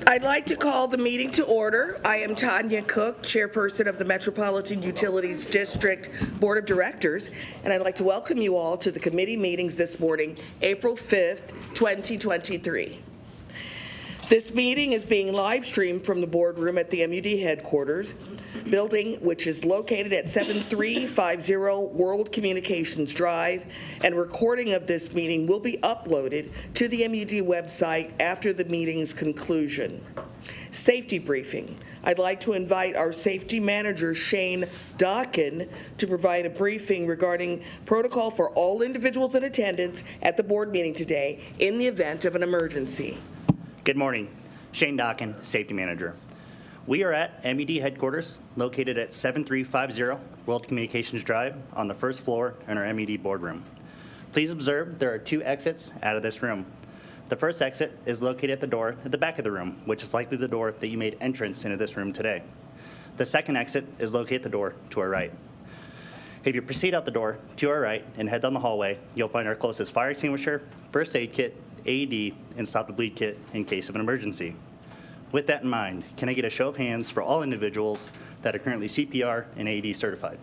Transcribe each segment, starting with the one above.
I'd like to call the meeting to order. I am Tanya Cook, chairperson of the Metropolitan Utilities District Board of Directors, and I'd like to welcome you all to the committee meetings this morning, April 5th, 2023. This meeting is being live streamed from the boardroom at the M.U.D headquarters building, which is located at 7350 World Communications Drive, and recording of this meeting will be uploaded to the M.U.D website after the meeting's conclusion. Safety briefing. I'd like to invite our safety manager, Shane Dawkin, to provide a briefing regarding protocol for all individuals in attendance at the board meeting today in the event of an emergency. Good morning. Shane Dawkin, Safety Manager. We are at M.U.D headquarters, located at 7350 World Communications Drive on the first floor in our M.U.D boardroom. Please observe there are two exits out of this room. The first exit is located at the door at the back of the room, which is likely the door that you made entrance into this room today. The second exit is located at the door to our right. If you proceed out the door to our right and head down the hallway, you'll find our closest fire extinguisher, first aid kit, AED, and stop the bleed kit in case of an emergency. With that in mind, can I get a show of hands for all individuals that are currently CPR and AED certified?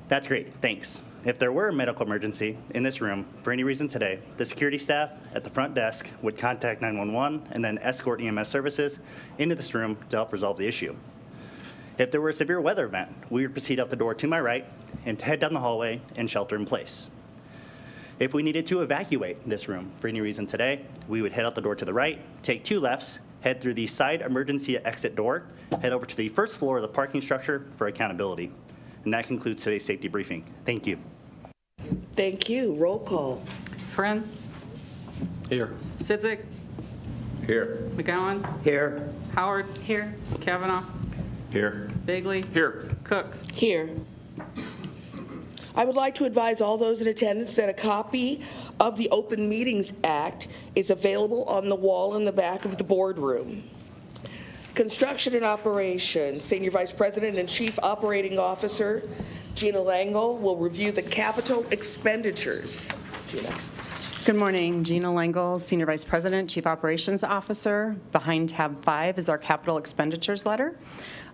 That's great, thanks. If there were a medical emergency in this room for any reason today, the security staff at the front desk would contact 911 and then escort EMS services into this room to help resolve the issue. If there were a severe weather event, we would proceed out the door to my right and head down the hallway and shelter in place. If we needed to evacuate this room for any reason today, we would head out the door to the right, take two lefts, head through the side emergency exit door, head over to the first floor of the parking structure for accountability. And that concludes today's safety briefing. Thank you. Thank you. Roll call. Friend. Here. Sidzik. Here. McGowan. Here. Howard. Here. Kavanaugh. Here. Bagley. Here. Cook. Here. I would like to advise all those in attendance that a copy of the Open Meetings Act is available on the wall in the back of the boardroom. Construction and Operations, Senior Vice President and Chief Operating Officer Gina Langle will review the capital expenditures. Gina. Good morning, Gina Langle, Senior Vice President, Chief Operations Officer. Behind tab 5 is our capital expenditures letter.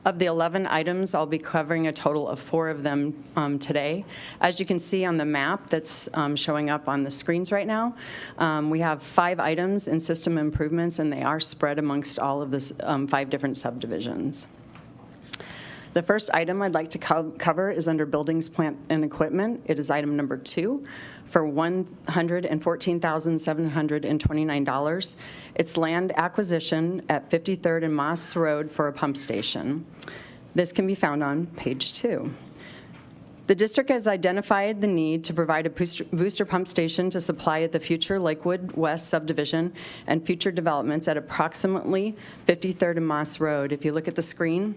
Of the 11 items, I'll be covering a total of 4 of them today. As you can see on the map that's showing up on the screens right now, we have 5 items in system improvements, and they are spread amongst all of the 5 different subdivisions. The first item I'd like to cover is under Buildings, Plant, and Equipment. It is item number 2 for $114,729. It's land acquisition at 53rd and Moss Road for a pump station. This can be found on page 2. The district has identified the need to provide a booster pump station to supply the future Lakewood West subdivision and future developments at approximately 53rd and Moss Road. If you look at the screen,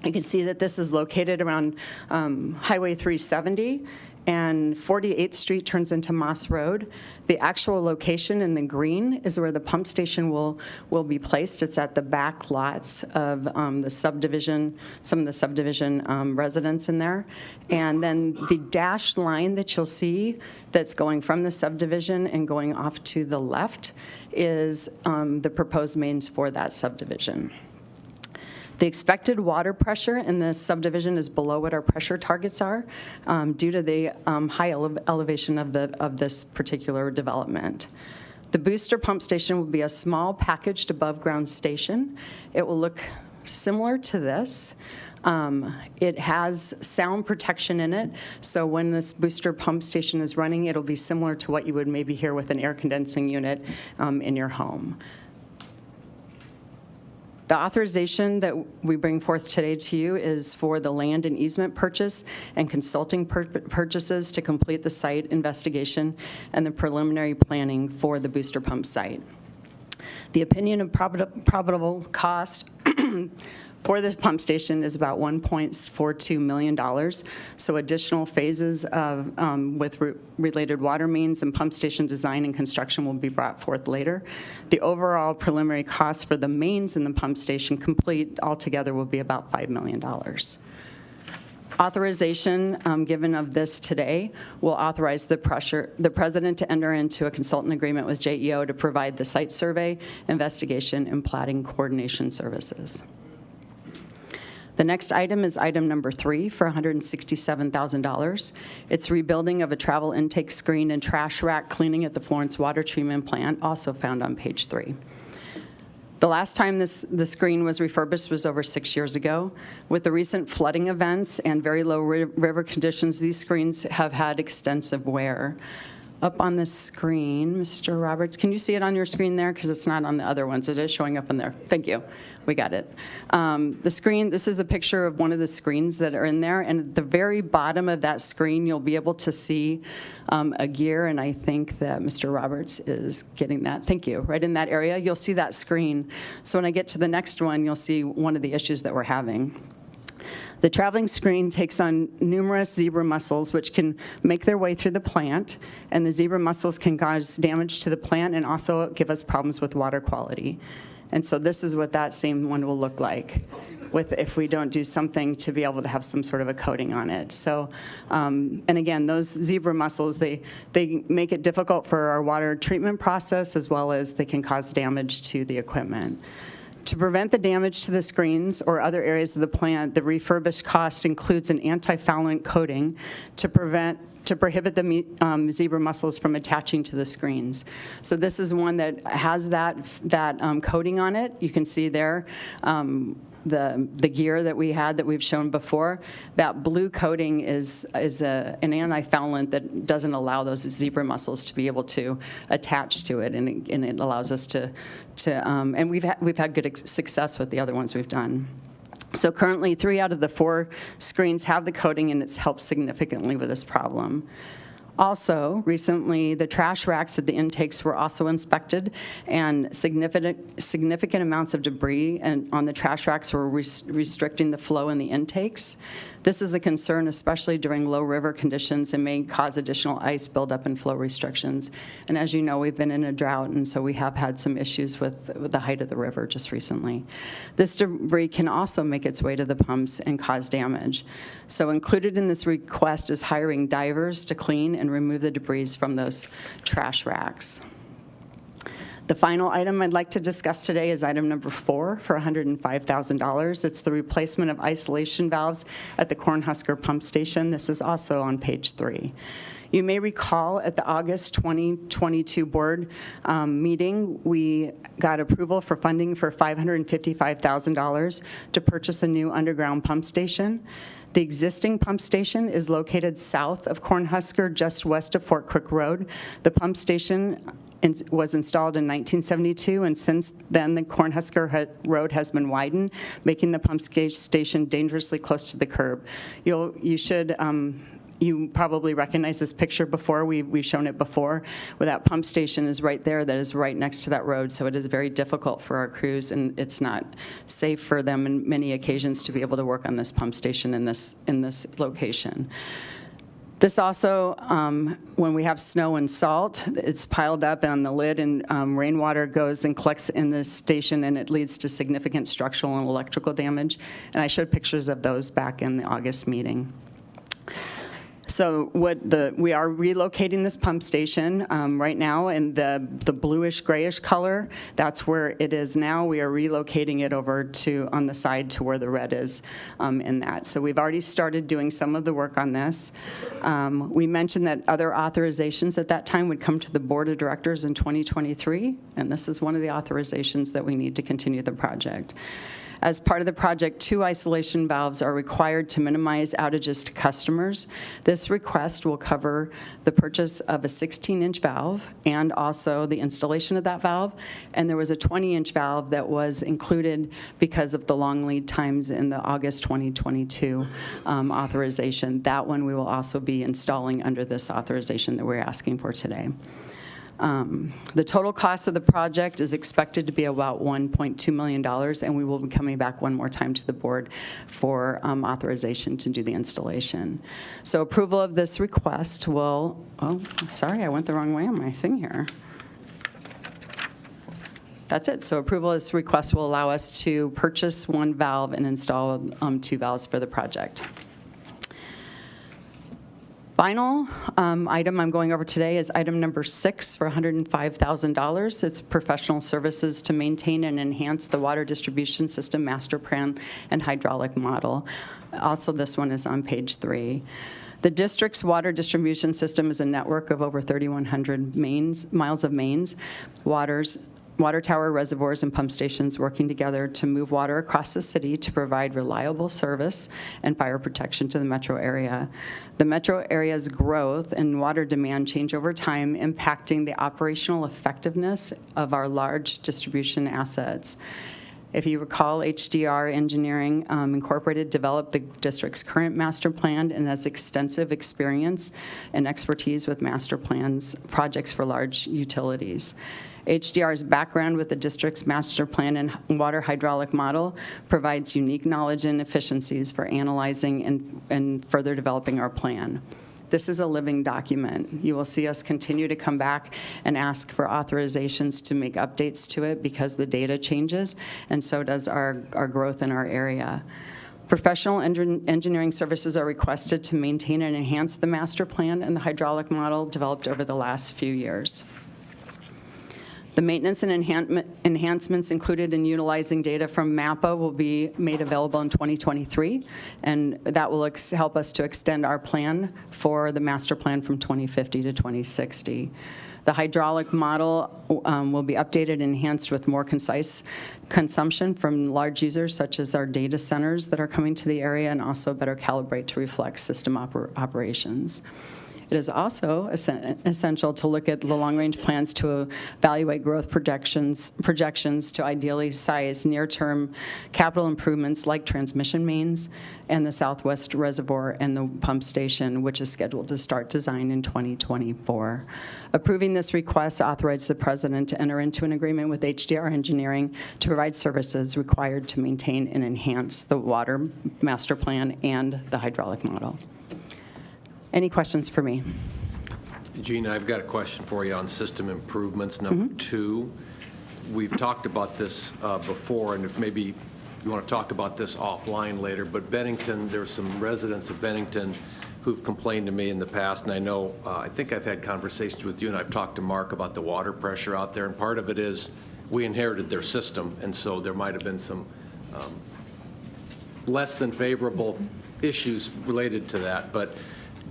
you can see that this is located around Highway 370, and 48th Street turns into Moss Road. The actual location in the green is where the pump station will be placed. It's at the back lots of the subdivision, some of the subdivision residents in there. And then the dashed line that you'll see that's going from the subdivision and going off to the left is the proposed mains for that subdivision. The expected water pressure in this subdivision is below what our pressure targets are due to the high elevation of this particular development. The booster pump station will be a small packaged above ground station. It will look similar to this. It has sound protection in it, so when this booster pump station is running, it'll be similar to what you would maybe hear with an air condensing unit in your home. The authorization that we bring forth today to you is for the land and easement purchase and consulting purchases to complete the site investigation and the preliminary planning for the booster pump site. The opinion of probable cost for the pump station is about $1.42 million. So additional phases of, with related water mains and pump station design and construction will be brought forth later. The overall preliminary cost for the mains and the pump station complete altogether will be about $5 million. Authorization given of this today will authorize the president to enter into a consultant agreement with JEO to provide the site survey, investigation, and plating coordination services. The next item is item number 3 for $167,000. It's rebuilding of a travel intake screen and trash rack cleaning at the Florence Water Treatment Plant, also found on page 3. The last time the screen was refurbished was over 6 years ago. With the recent flooding events and very low river conditions, these screens have had extensive wear. Up on the screen, Mr. Roberts, can you see it on your screen there? Because it's not on the other ones. It is showing up on there. Thank you. We got it. The screen, this is a picture of one of the screens that are in there. And at the very bottom of that screen, you'll be able to see a gear. And I think that Mr. Roberts is getting that. Thank you. Right in that area, you'll see that screen. So when I get to the next one, you'll see one of the issues that we're having. The traveling screen takes on numerous zebra mussels, which can make their way through the plant, and the zebra mussels can cause damage to the plant and also give us problems with water quality. And so this is what that same one will look like if we don't do something to be able to have some sort of a coating on it. So, and again, those zebra mussels, they make it difficult for our water treatment process, as well as they can cause damage to the equipment. To prevent the damage to the screens or other areas of the plant, the refurbished cost includes an anti-foulant coating to prohibit the zebra mussels from attaching to the screens. So this is one that has that coating on it. You can see there the gear that we had that we've shown before. That blue coating is an anti-foulant that doesn't allow those zebra mussels to be able to attach to it, and it allows us to and we've had good success with the other ones we've done. So currently, 3 out of the 4 screens have the coating, and it's helped significantly with this problem. Also, recently, the trash racks at the intakes were also inspected, and significant amounts of debris on the trash racks were restricting the flow in the intakes. This is a concern, especially during low river conditions, and may cause additional ice buildup and flow restrictions. And as you know, we've been in a drought, and so we have had some issues with the height of the river just recently. This debris can also make its way to the pumps and cause damage. So included in this request is hiring divers to clean and remove the debris from those trash racks. The final item I'd like to discuss today is item number 4 for $105,000. It's the replacement of isolation valves at the Cornhusker Pump Station. This is also on page 3. You may recall at the August 2022 board meeting, we got approval for funding for $555,000 to purchase a new underground pump station. The existing pump station is located south of Cornhusker, just west of Fort Crook Road. The pump station was installed in 1972, and since then the Cornhusker Road has been widened, making the pump station dangerously close to the curb. You probably recognize this picture before. We've shown it before, where that pump station is right there, that is right next to that road, so it is very difficult for our crews, and it's not safe for them in many occasions to be able to work on this pump station in this location. This also, when we have snow and salt, it's piled up on the lid, and rainwater goes and collects in this station, and it leads to significant structural and electrical damage. And I showed pictures of those back in the August meeting. So we are relocating this pump station right now in the bluish grayish color. That's where it is now. We are relocating it over to on the side to where the red is in that. So we've already started doing some of the work on this. We mentioned that other authorizations at that time would come to the board of directors in 2023, and this is one of the authorizations that we need to continue the project. As part of the project, 2 isolation valves are required to minimize outages to customers. This request will cover the purchase of a 16-inch valve and also the installation of that valve. And there was a 20-inch valve that was included because of the long lead times in the August 2022 authorization. That one we will also be installing under this authorization that we're asking for today. The total cost of the project is expected to be about $1.2 million, and we will be coming back one more time to the board for authorization to do the installation. So approval of this request will, oh, sorry, I went the wrong way on my thing here. That's it. So approval of this request will allow us to purchase 1 valve and install 2 valves for the project. final item I'm going over today is item number 6 for $105,000. It's professional services to maintain and enhance the water distribution system master plan and hydraulic model. Also, this one is on page 3. The district's water distribution system is a network of over 3,100 miles of mains, water tower reservoirs, and pump stations working together to move water across the city to provide reliable service and fire protection to the metro area. The metro area's growth and water demand change over time, impacting the operational effectiveness of our large distribution assets. If you recall, HDR Engineering Incorporated developed the district's current master plan and has extensive experience and expertise with master plans projects for large utilities. HDR's background with the district's master plan and water hydraulic model provides unique knowledge and efficiencies for analyzing and further developing our plan. This is a living document. You will see us continue to come back and ask for authorizations to make updates to it because the data changes, and so does our growth in our area. Professional engineering services are requested to maintain and enhance the master plan and the hydraulic model developed over the last few years. The maintenance and enhancements included in utilizing data from MAPA will be made available in 2023, and that will help us to extend our plan for the master plan from 2050 to 2060. The hydraulic model will be updated and enhanced with more concise consumption from large users such as our data centers that are coming to the area, and also better calibrate to reflect system operations. It is also essential to look at the long-range plans to evaluate growth projections to ideally size near-term capital improvements like transmission mains and the Southwest Reservoir and the pump station, which is scheduled to start design in 2024. Approving this request authorizes the president to enter into an agreement with HDR Engineering to provide services required to maintain and enhance the water master plan and the hydraulic model. Any questions for me? Gina, I've got a question for you on system improvements, number 2. We've talked about this before, and if maybe you want to talk about this offline later, but Bennington, there's some residents of Bennington who've complained to me in the past, and I know, I think I've had conversations with you, and I've talked to Mark about the water pressure out there, and part of it is we inherited their system, and so there might have been some less than favorable issues related to that. But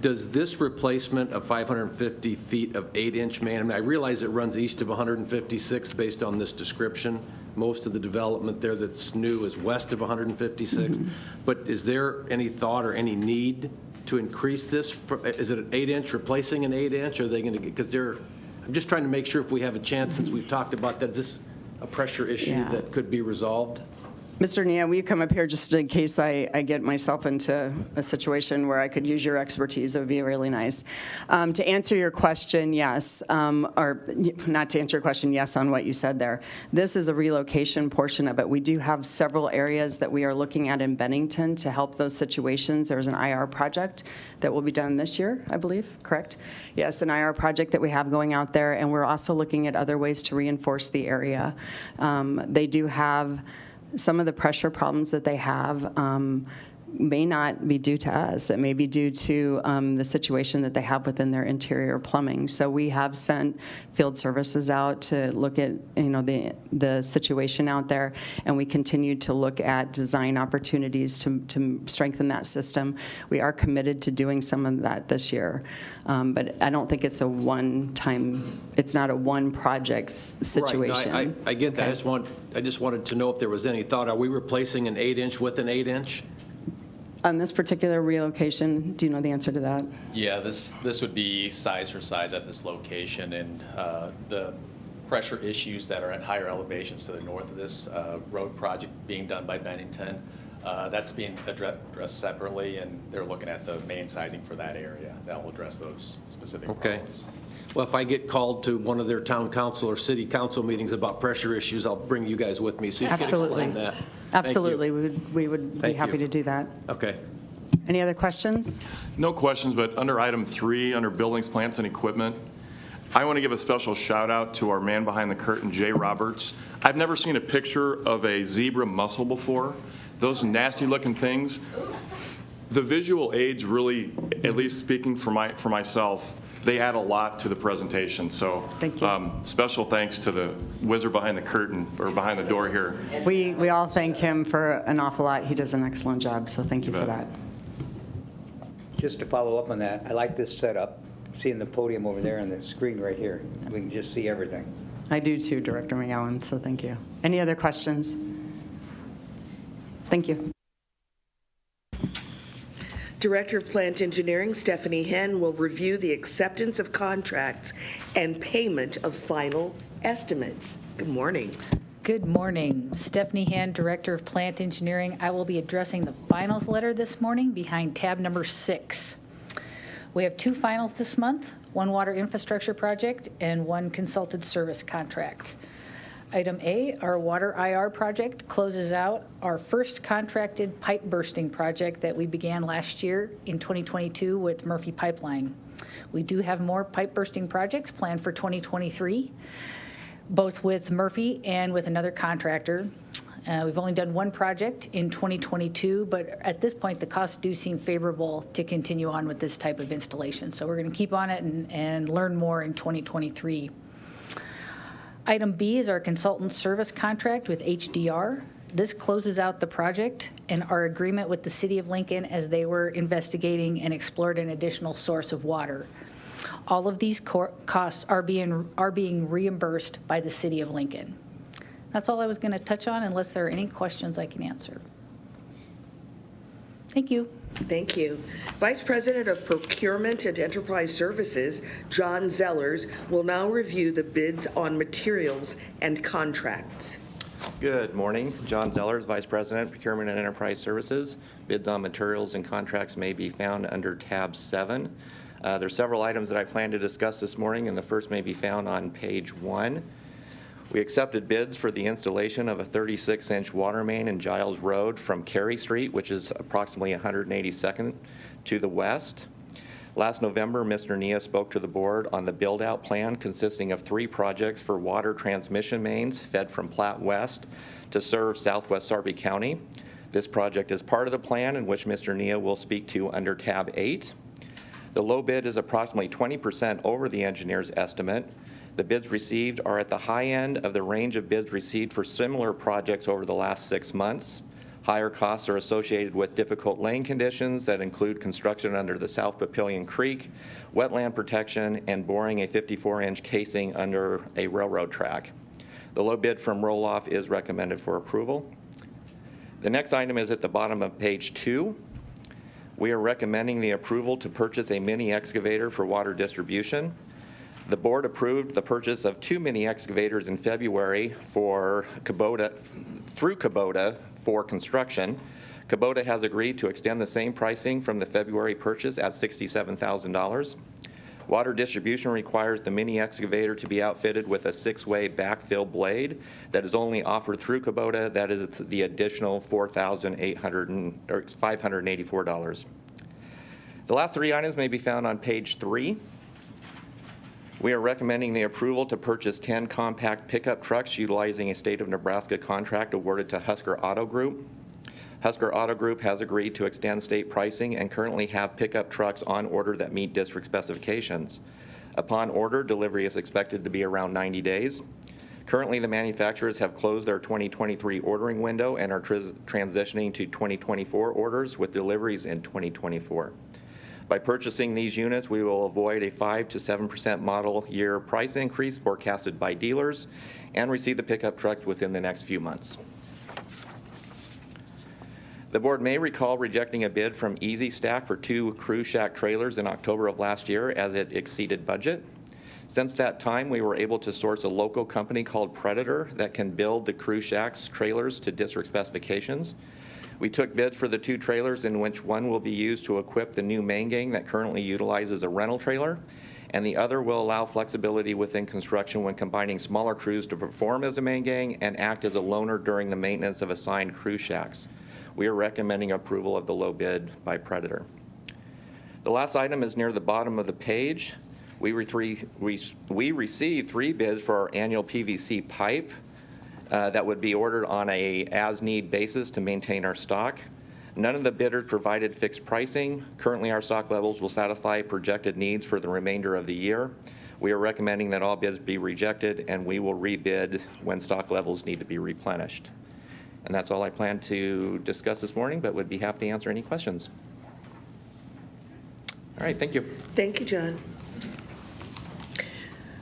does this replacement of 550 feet of 8-inch main, I mean, I realize it runs east of 156 based on this description. Most of the development there that's new is west of 156. But is there any thought or any need to increase this? Is it an 8-inch replacing an 8-inch? Are they going to get, because I'm just trying to make sure if we have a chance, since we've talked about that, is this a pressure issue that could be resolved? Mr. Nia, will you come up here just in case I get myself into a situation where I could use your expertise? It would be really nice. To answer your question, yes, or not to answer your question, yes, on what you said there. This is a relocation portion of it. We do have several areas that we are looking at in Bennington to help those situations. There's an IR project that will be done this year, I believe, correct? Yes, an IR project that we have going out there, and we're also looking at other ways to reinforce the area. They do have some of the pressure problems that they have may not be due to us. It may be due to the situation that they have within their interior plumbing. So we have sent field services out to look at the situation out there, and we continue to look at design opportunities to strengthen that system. We are committed to doing some of that this year, but I don't think it's a one-time. It's not a one project situation. Right. No, I get that. I just wanted to know if there was any thought. Are we replacing an 8-inch with an 8-inch? On this particular relocation, do you know the answer to that? Yeah, this would be size for size at this location, and the pressure issues that are at higher elevations to the north of this road project being done by Bennington, that's being addressed separately, and they're looking at the main sizing for that area. That will address those specific problems. Well, if I get called to one of their town council or city council meetings about pressure issues, I'll bring you guys with me so you can explain that. Absolutely. We would be happy to do that. Okay. Any other questions? No questions, but under item 3, under buildings, plants, and equipment, I want to give a special shout out to our man behind the curtain, Jay Roberts. I've never seen a picture of a zebra mussel before. Those nasty looking things, The visual aids really, at least speaking for myself, they add a lot to the presentation. So Thank you. Special thanks to the wizard behind the curtain, or behind the door here. We all thank him for an awful lot. He does an excellent job, so thank you for that. Just to follow up on that, I like this setup, seeing the podium over there and the screen right here. We can just see everything. I do too, Director McGowan, so thank you. Any other questions? Thank you. Director of Plant Engineering Stephanie Henn will review the acceptance of contracts and payment of final estimates. Good morning. Good morning. Stephanie Hand, Director of Plant Engineering. I will be addressing the finals letter this morning behind tab number 6. We have 2 finals this month, 1 water infrastructure project and 1 consulted service contract. Item A, our water IR project closes out our first contracted pipe bursting project that we began last year in 2022 with Murphy Pipeline. We do have more pipe bursting projects planned for 2023, both with Murphy and with another contractor. We've only done 1 project in 2022, but at this point, the costs do seem favorable to continue on with this type of installation. So we're going to keep on it and learn more in 2023. Item B is our consultant service contract with HDR. This closes out the project and our agreement with the City of Lincoln as they were investigating and explored an additional source of water. All of these costs are being reimbursed by the City of Lincoln. That's all I was going to touch on, unless there are any questions I can answer. Thank you. Thank you. Vice President of Procurement and Enterprise Services, John Zellers, will now review the bids on materials and contracts. Good morning. John Zellers, Vice President, Procurement and Enterprise Services. Bids on materials and contracts may be found under tab 7. There's several items that I plan to discuss this morning, and the first may be found on page 1. We accepted bids for the installation of a 36-inch water main in Giles Road from Carey Street, which is approximately 182nd to the west. Last November, Mr. Nia spoke to the board on the build-out plan consisting of 3 projects for water transmission mains fed from Platte West to serve southwest Sarpy County. This project is part of the plan, in which Mr. Nia will speak to under tab 8. The low bid is approximately 20% over the engineer's estimate. The bids received are at the high end of the range of bids received for similar projects over the last 6 months. Higher costs are associated with difficult lane conditions that include construction under the South Papillion Creek, wetland protection, and boring a 54-inch casing under a railroad track. The low bid from Roloff is recommended for approval. The next item is at the bottom of page 2. We are recommending the approval to purchase a mini excavator for water distribution. The board approved the purchase of 2 mini excavators in February through Kubota for construction. Kubota has agreed to extend the same pricing from the February purchase at $67,000. Water distribution requires the mini excavator to be outfitted with a 6-way backfill blade that is only offered through Kubota. That is the additional $584. The last 3 items may be found on page 3. We are recommending the approval to purchase 10 compact pickup trucks utilizing a state of Nebraska contract awarded to Husker Auto Group. Husker Auto Group has agreed to extend state pricing and currently have pickup trucks on order that meet district specifications. Upon order, delivery is expected to be around 90 days. Currently, the manufacturers have closed their 2023 ordering window and are transitioning to 2024 orders with deliveries in 2024. By purchasing these units, we will avoid a 5 to 7% model year price increase forecasted by dealers and receive the pickup trucks within the next few months. The board may recall rejecting a bid from Easy Stack for 2 cruise shack trailers in October of last year as it exceeded budget. Since that time, we were able to source a local company called Predator that can build the cruise shacks trailers to district specifications. We took bids for the 2 trailers, in which one will be used to equip the new main gang that currently utilizes a rental trailer, and the other will allow flexibility within construction when combining smaller crews to perform as a main gang and act as a loaner during the maintenance of assigned cruise shacks. We are recommending approval of the low bid by Predator. The last item is near the bottom of the page. We received 3 bids for our annual PVC pipe that would be ordered on a as-need basis to maintain our stock. None of the bidders provided fixed pricing. Currently, our stock levels will satisfy projected needs for the remainder of the year. We are recommending that all bids be rejected, and we will rebid when stock levels need to be replenished. And that's all I plan to discuss this morning, but would be happy to answer any questions. All right, thank you. Thank you, John.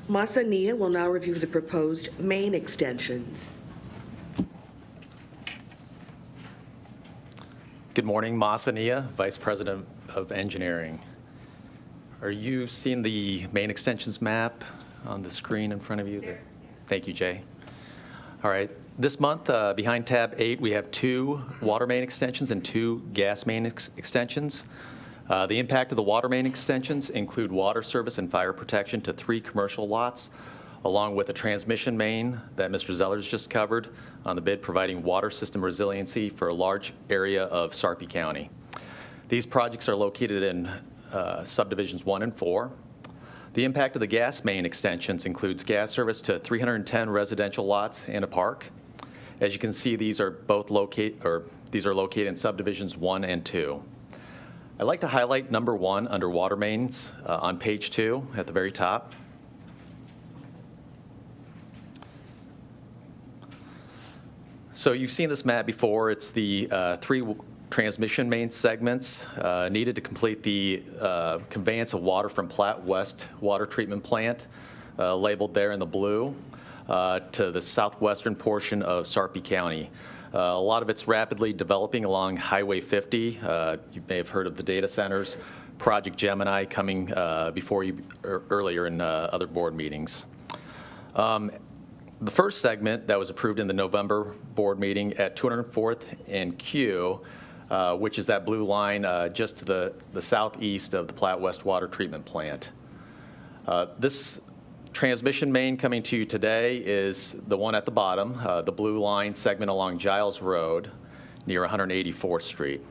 Masa Nia will now review the proposed main extensions. Good morning, Masa Nia, Vice President of Engineering. Are you seeing the main extensions map on the screen in front of you? There. Thank you, Jay. All right. This month, behind tab 8, we have 2 water main extensions and 2 gas main extensions. The impact of the water main extensions include water service and fire protection to 3 commercial lots, along with a transmission main that Mr. Zellers just covered on the bid, providing water system resiliency for a large area of Sarpy County. These projects are located in subdivisions 1 and 4. The impact of the gas main extensions includes gas service to 310 residential lots and a park. As you can see, these are located in subdivisions 1 and 2. I'd like to highlight number 1 under water mains on page 2 at the very top. So you've seen this map before. It's the 3 transmission main segments needed to complete the conveyance of water from Platte West Water Treatment Plant, labeled there in the blue, to the southwestern portion of Sarpy County. A lot of it's rapidly developing along Highway 50. You may have heard of the data centers, Project Gemini coming before you earlier in other board meetings. The first segment that was approved in the November board meeting at 204th and Q, which is that blue line just to the southeast of the Platte West Water Treatment Plant. This transmission main coming to you today is the one at the bottom, the blue line segment along Giles Road near 184th Street.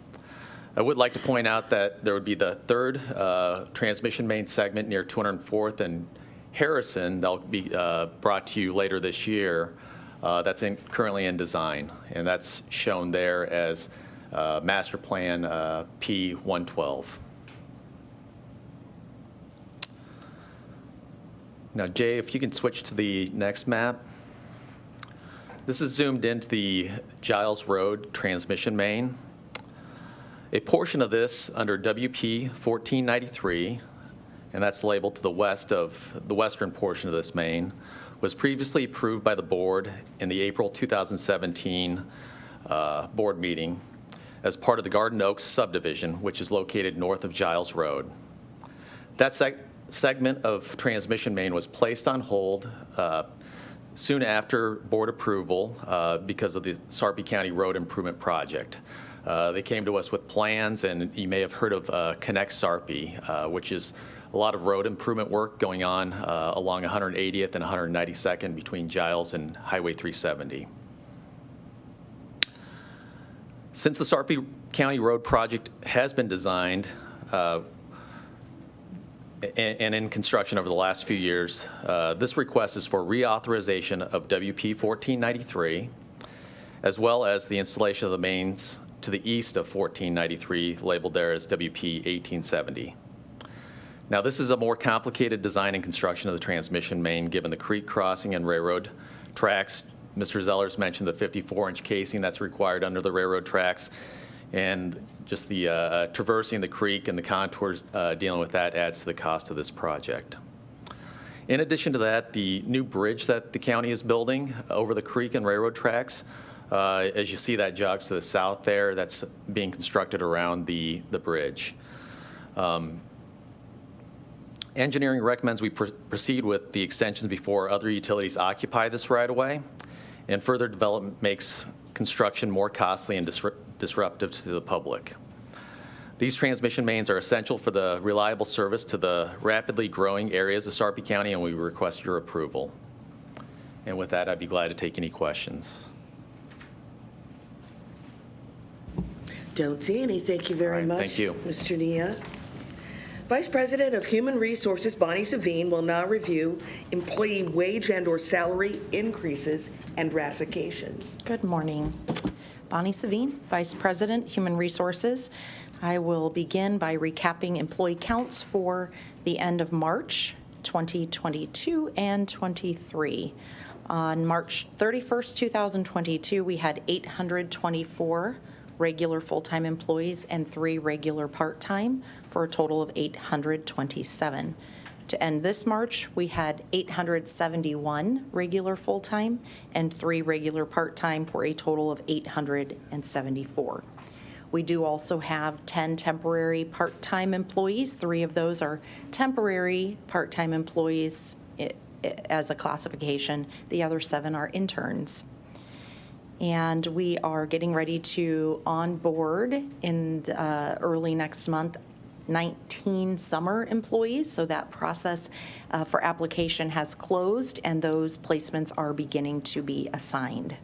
I would like to point out that there would be the 3rd transmission main segment near 204th and Harrison that'll be brought to you later this year. That's currently in design, and that's shown there as Master Plan P112. Now, Jay, if you can switch to the next map. This is zoomed into the Giles Road transmission main. A portion of this under WP 1493, and that's labeled to the west of the western portion of this main, was previously approved by the board in the April 2017 board meeting as part of the Garden Oaks subdivision, which is located north of Giles Road. That segment of transmission main was placed on hold soon after board approval because of the Sarpy County Road Improvement Project. They came to us with plans, and you may have heard of Connect Sarpy, which is a lot of road improvement work going on along 180th and 192nd between Giles and Highway 370. Since the Sarpy County Road Project has been designed and in construction over the last few years, this request is for reauthorization of WP 1493, as well as the installation of the mains to the east of 1493, labeled there as WP 1870. Now, this is a more complicated design and construction of the transmission main, given the creek crossing and railroad tracks. Mr. Zellers mentioned the 54-inch casing that's required under the railroad tracks, and just the traversing the creek and the contours dealing with that adds to the cost of this project. In addition to that, the new bridge that the county is building over the creek and railroad tracks, as you see that jogs to the south there, that's being constructed around the bridge. Engineering recommends we proceed with the extensions before other utilities occupy this right-of-way, and further development makes construction more costly and disruptive to the public. These transmission mains are essential for the reliable service to the rapidly growing areas of Sarpy County, and we request your approval. And with that, I'd be glad to take any questions. Don't see any. Thank you very much. Thank you. Mr. Nia. Vice President of Human Resources, Bonnie Savine, will now review employee wage and/or salary increases and ratifications. Good morning. Bonnie Savine, Vice President, Human Resources. I will begin by recapping employee counts for the end of March 2022 and 23. On March 31st, 2022, we had 824 regular full-time employees and 3 regular part-time for a total of 827. To end this March, we had 871 regular full-time and 3 regular part-time for a total of 874. We do also have 10 temporary part-time employees. 3 of those are temporary part-time employees as a classification. The other 7 are interns. And we are getting ready to onboard in early next month 19 summer employees, so that process for application has closed and those placements are beginning to be assigned.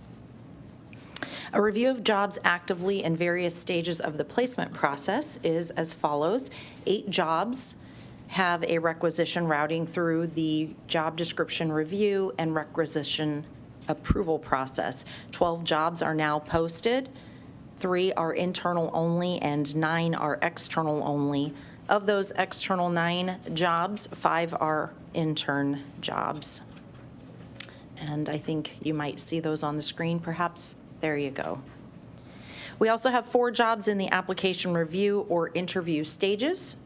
A review of jobs actively in various stages of the placement process is as follows. 8 jobs have a requisition routing through the job description review and requisition approval process. 12 jobs are now posted. 3 are internal only and 9 are external only. Of those external 9 jobs, 5 are intern jobs. And I think you might see those on the screen perhaps. There you go. We also have 4 jobs in the application review or interview stages.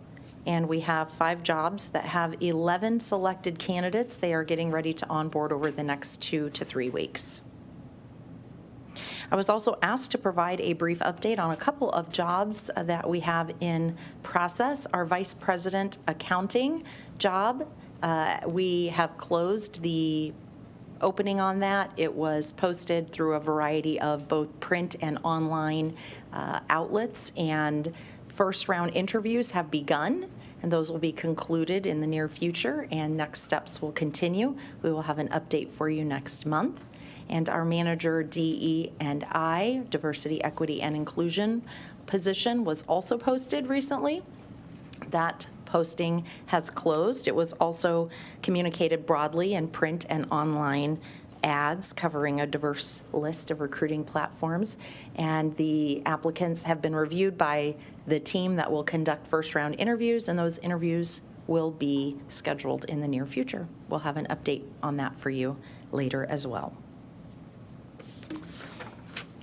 And we have 5 jobs that have 11 selected candidates. They are getting ready to onboard over the next 2 to 3 weeks. I was also asked to provide a brief update on a couple of jobs that we have in process. Our Vice President Accounting job, we have closed the opening on that. It was posted through a variety of both print and online outlets, and first round interviews have begun, and those will be concluded in the near future, and next steps will continue. We will have an update for you next month. And our manager DE&I, Diversity, Equity, and Inclusion position was also posted recently. That posting has closed. It was also communicated broadly in print and online ads covering a diverse list of recruiting platforms. And the applicants have been reviewed by the team that will conduct first round interviews, and those interviews will be scheduled in the near future. We'll have an update on that for you later as well.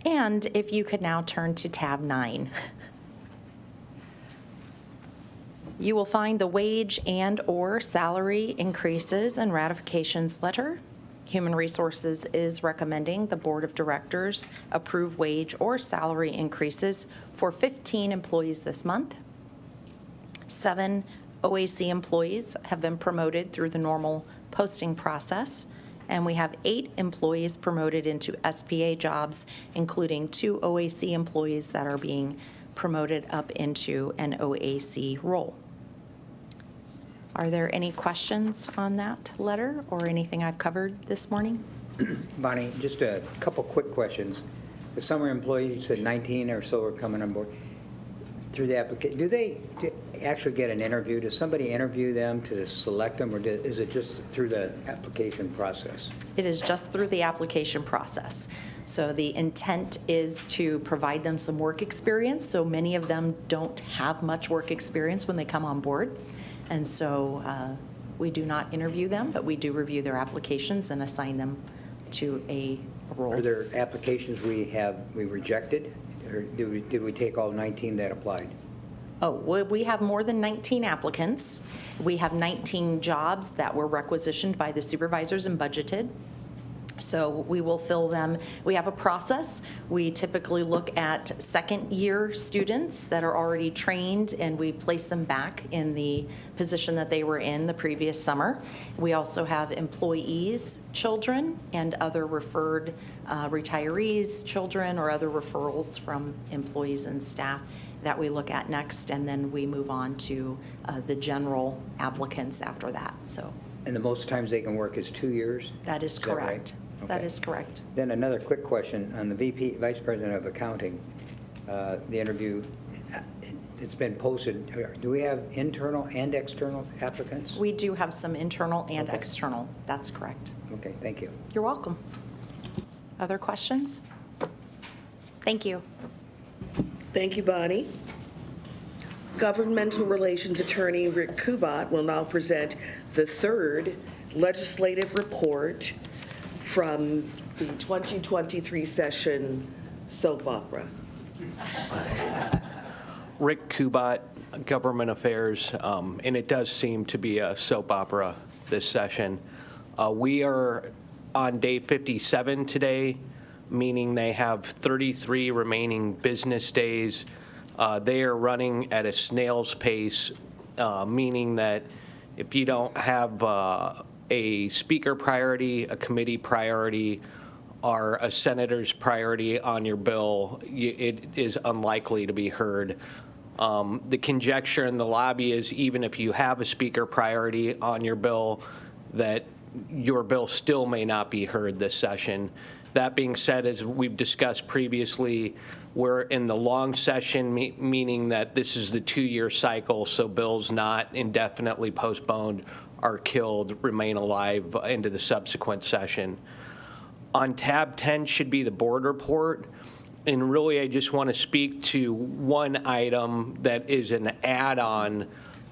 And if you could now turn to tab 9. You will find the wage and/or salary increases and ratifications letter. Human Resources is recommending the Board of Directors approve wage or salary increases for 15 employees this month. 7 OAC employees have been promoted through the normal posting process, and we have 8 employees promoted into SPA jobs, including 2 OAC employees that are being promoted up into an OAC role. Are there any questions on that letter or anything I've covered this morning? Bonnie, just a couple quick questions. The summer employees, you said 19 or so are coming on board. Through the application, do they actually get an interview? Does somebody interview them to select them, or is it just through the application process? It is just through the application process. So the intent is to provide them some work experience. So many of them don't have much work experience when they come on board. And so we do not interview them, but we do review their applications and assign them to a role. Are there applications we rejected, or did we take all 19 that applied? Oh, well, we have more than 19 applicants. We have 19 jobs that were requisitioned by the supervisors and budgeted. So we will fill them. We have a process. We typically look at second-year students that are already trained, and we place them back in the position that they were in the previous summer. We also have employees, children, and other referred retirees, children, or other referrals from employees and staff that we look at next, and then we move on to the general applicants after that. So. And the most times they can work is 2 years? That is correct. That right? That is correct. Then another quick question on the Vice President of Accounting, the interview, it's been posted. Do we have internal and external applicants? We do have some internal and external. That's correct. Okay, thank you. You're welcome. Other questions? Thank you. Thank you, Bonnie. Governmental Relations Attorney Rick Kubat will now present the third legislative report from the 2023 session soap opera. Rick Kubat, Government Affairs, and it does seem to be a soap opera this session. We are on day 57 today, meaning they have 33 remaining business days. They are running at a snail's pace, meaning that if you don't have a speaker priority, a committee priority, or a senator's priority on your bill, it is unlikely to be heard. The conjecture in the lobby is even if you have a speaker priority on your bill, that your bill still may not be heard this session. That being said, as we've discussed previously, we're in the long session, meaning that this is the 2-year cycle, so bills not indefinitely postponed are killed, remain alive into the subsequent session. On tab 10 should be the board report. And really, I just want to speak to one item that is an add-on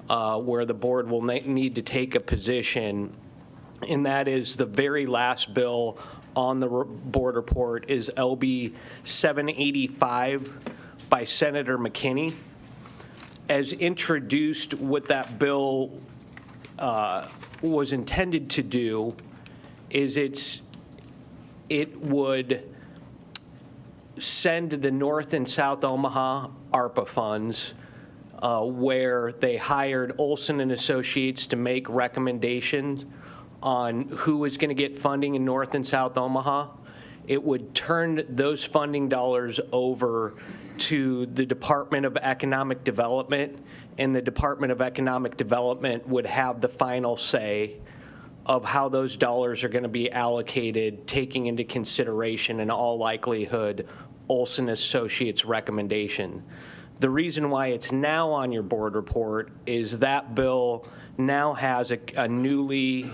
where the board will need to take a position, and that is the very last bill on the board report is LB 785 by Senator McKinney. As introduced, what that bill was intended to do is it would send the North and South Omaha ARPA funds where they hired Olson and Associates to make recommendations on who is going to get funding in North and South Omaha. It would turn those funding dollars over to the Department of Economic Development, and the Department of Economic Development would have the final say of how those dollars are going to be allocated, taking into consideration, in all likelihood, Olson Associates' recommendation. The reason why it's now on your board report is that bill now has a newly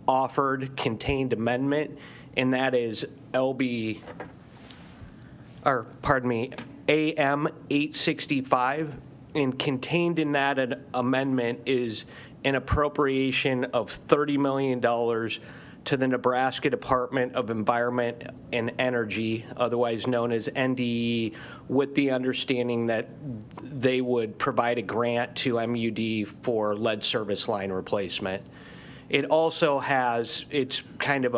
offered contained amendment, and that is AM 865. And contained in that amendment is an appropriation of $30 million to the Nebraska Department of Environment and Energy, otherwise known as NDE, with the understanding that they would provide a grant to M.U.D for lead service line replacement. It also has, it's kind of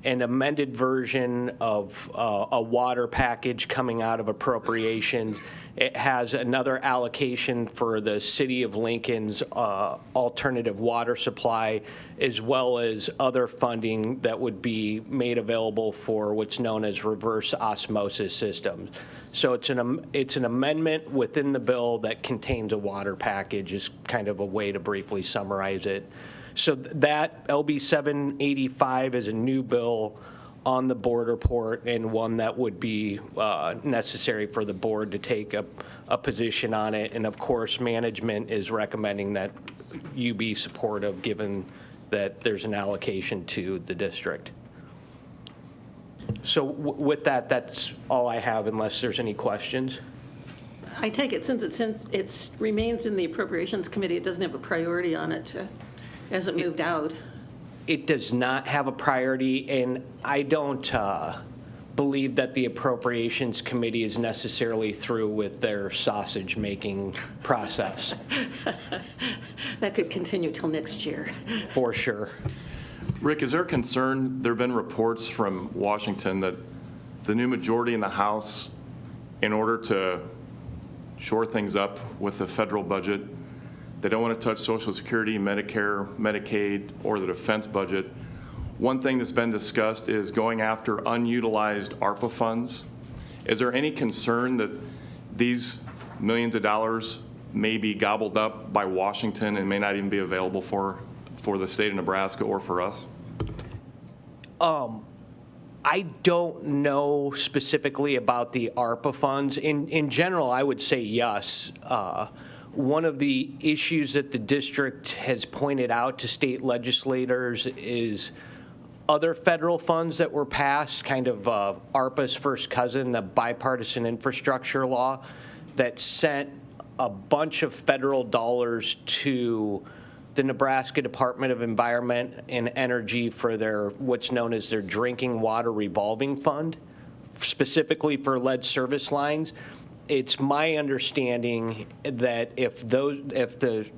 an amended version of a water package coming out of appropriations. It has another allocation for the City of Lincoln's alternative water supply, as well as other funding that would be made available for what's known as reverse osmosis systems. So it's an amendment within the bill that contains a water package, is kind of a way to briefly summarize it. So that LB 785 is a new bill on the board report, and one that would be necessary for the board to take a position on it. And of course, management is recommending that you be supportive, given that there's an allocation to the district. So with that, that's all I have, unless there's any questions. I take it since it remains in the Appropriations Committee, it doesn't have a priority on it, hasn't moved out. It does not have a priority, and I don't believe that the Appropriations Committee is necessarily through with their sausage-making process. That could continue till next year. For sure. Rick, is there concern, there have been reports from Washington that the new majority in the House, in order to shore things up with the federal budget, they don't want to touch Social Security, Medicare, Medicaid, or the defense budget. One thing that's been discussed is going after unutilized ARPA funds. Is there any concern that these millions of dollars may be gobbled up by Washington and may not even be available for the state of Nebraska or for us? I don't know specifically about the ARPA funds. In general, I would say yes. One of the issues that the district has pointed out to state legislators is other federal funds that were passed, kind of ARPA's first cousin, the bipartisan infrastructure law, that sent a bunch of federal dollars to the Nebraska Department of Environment and Energy for their, what's known as their drinking water revolving fund, specifically for lead service lines. It's my understanding that if the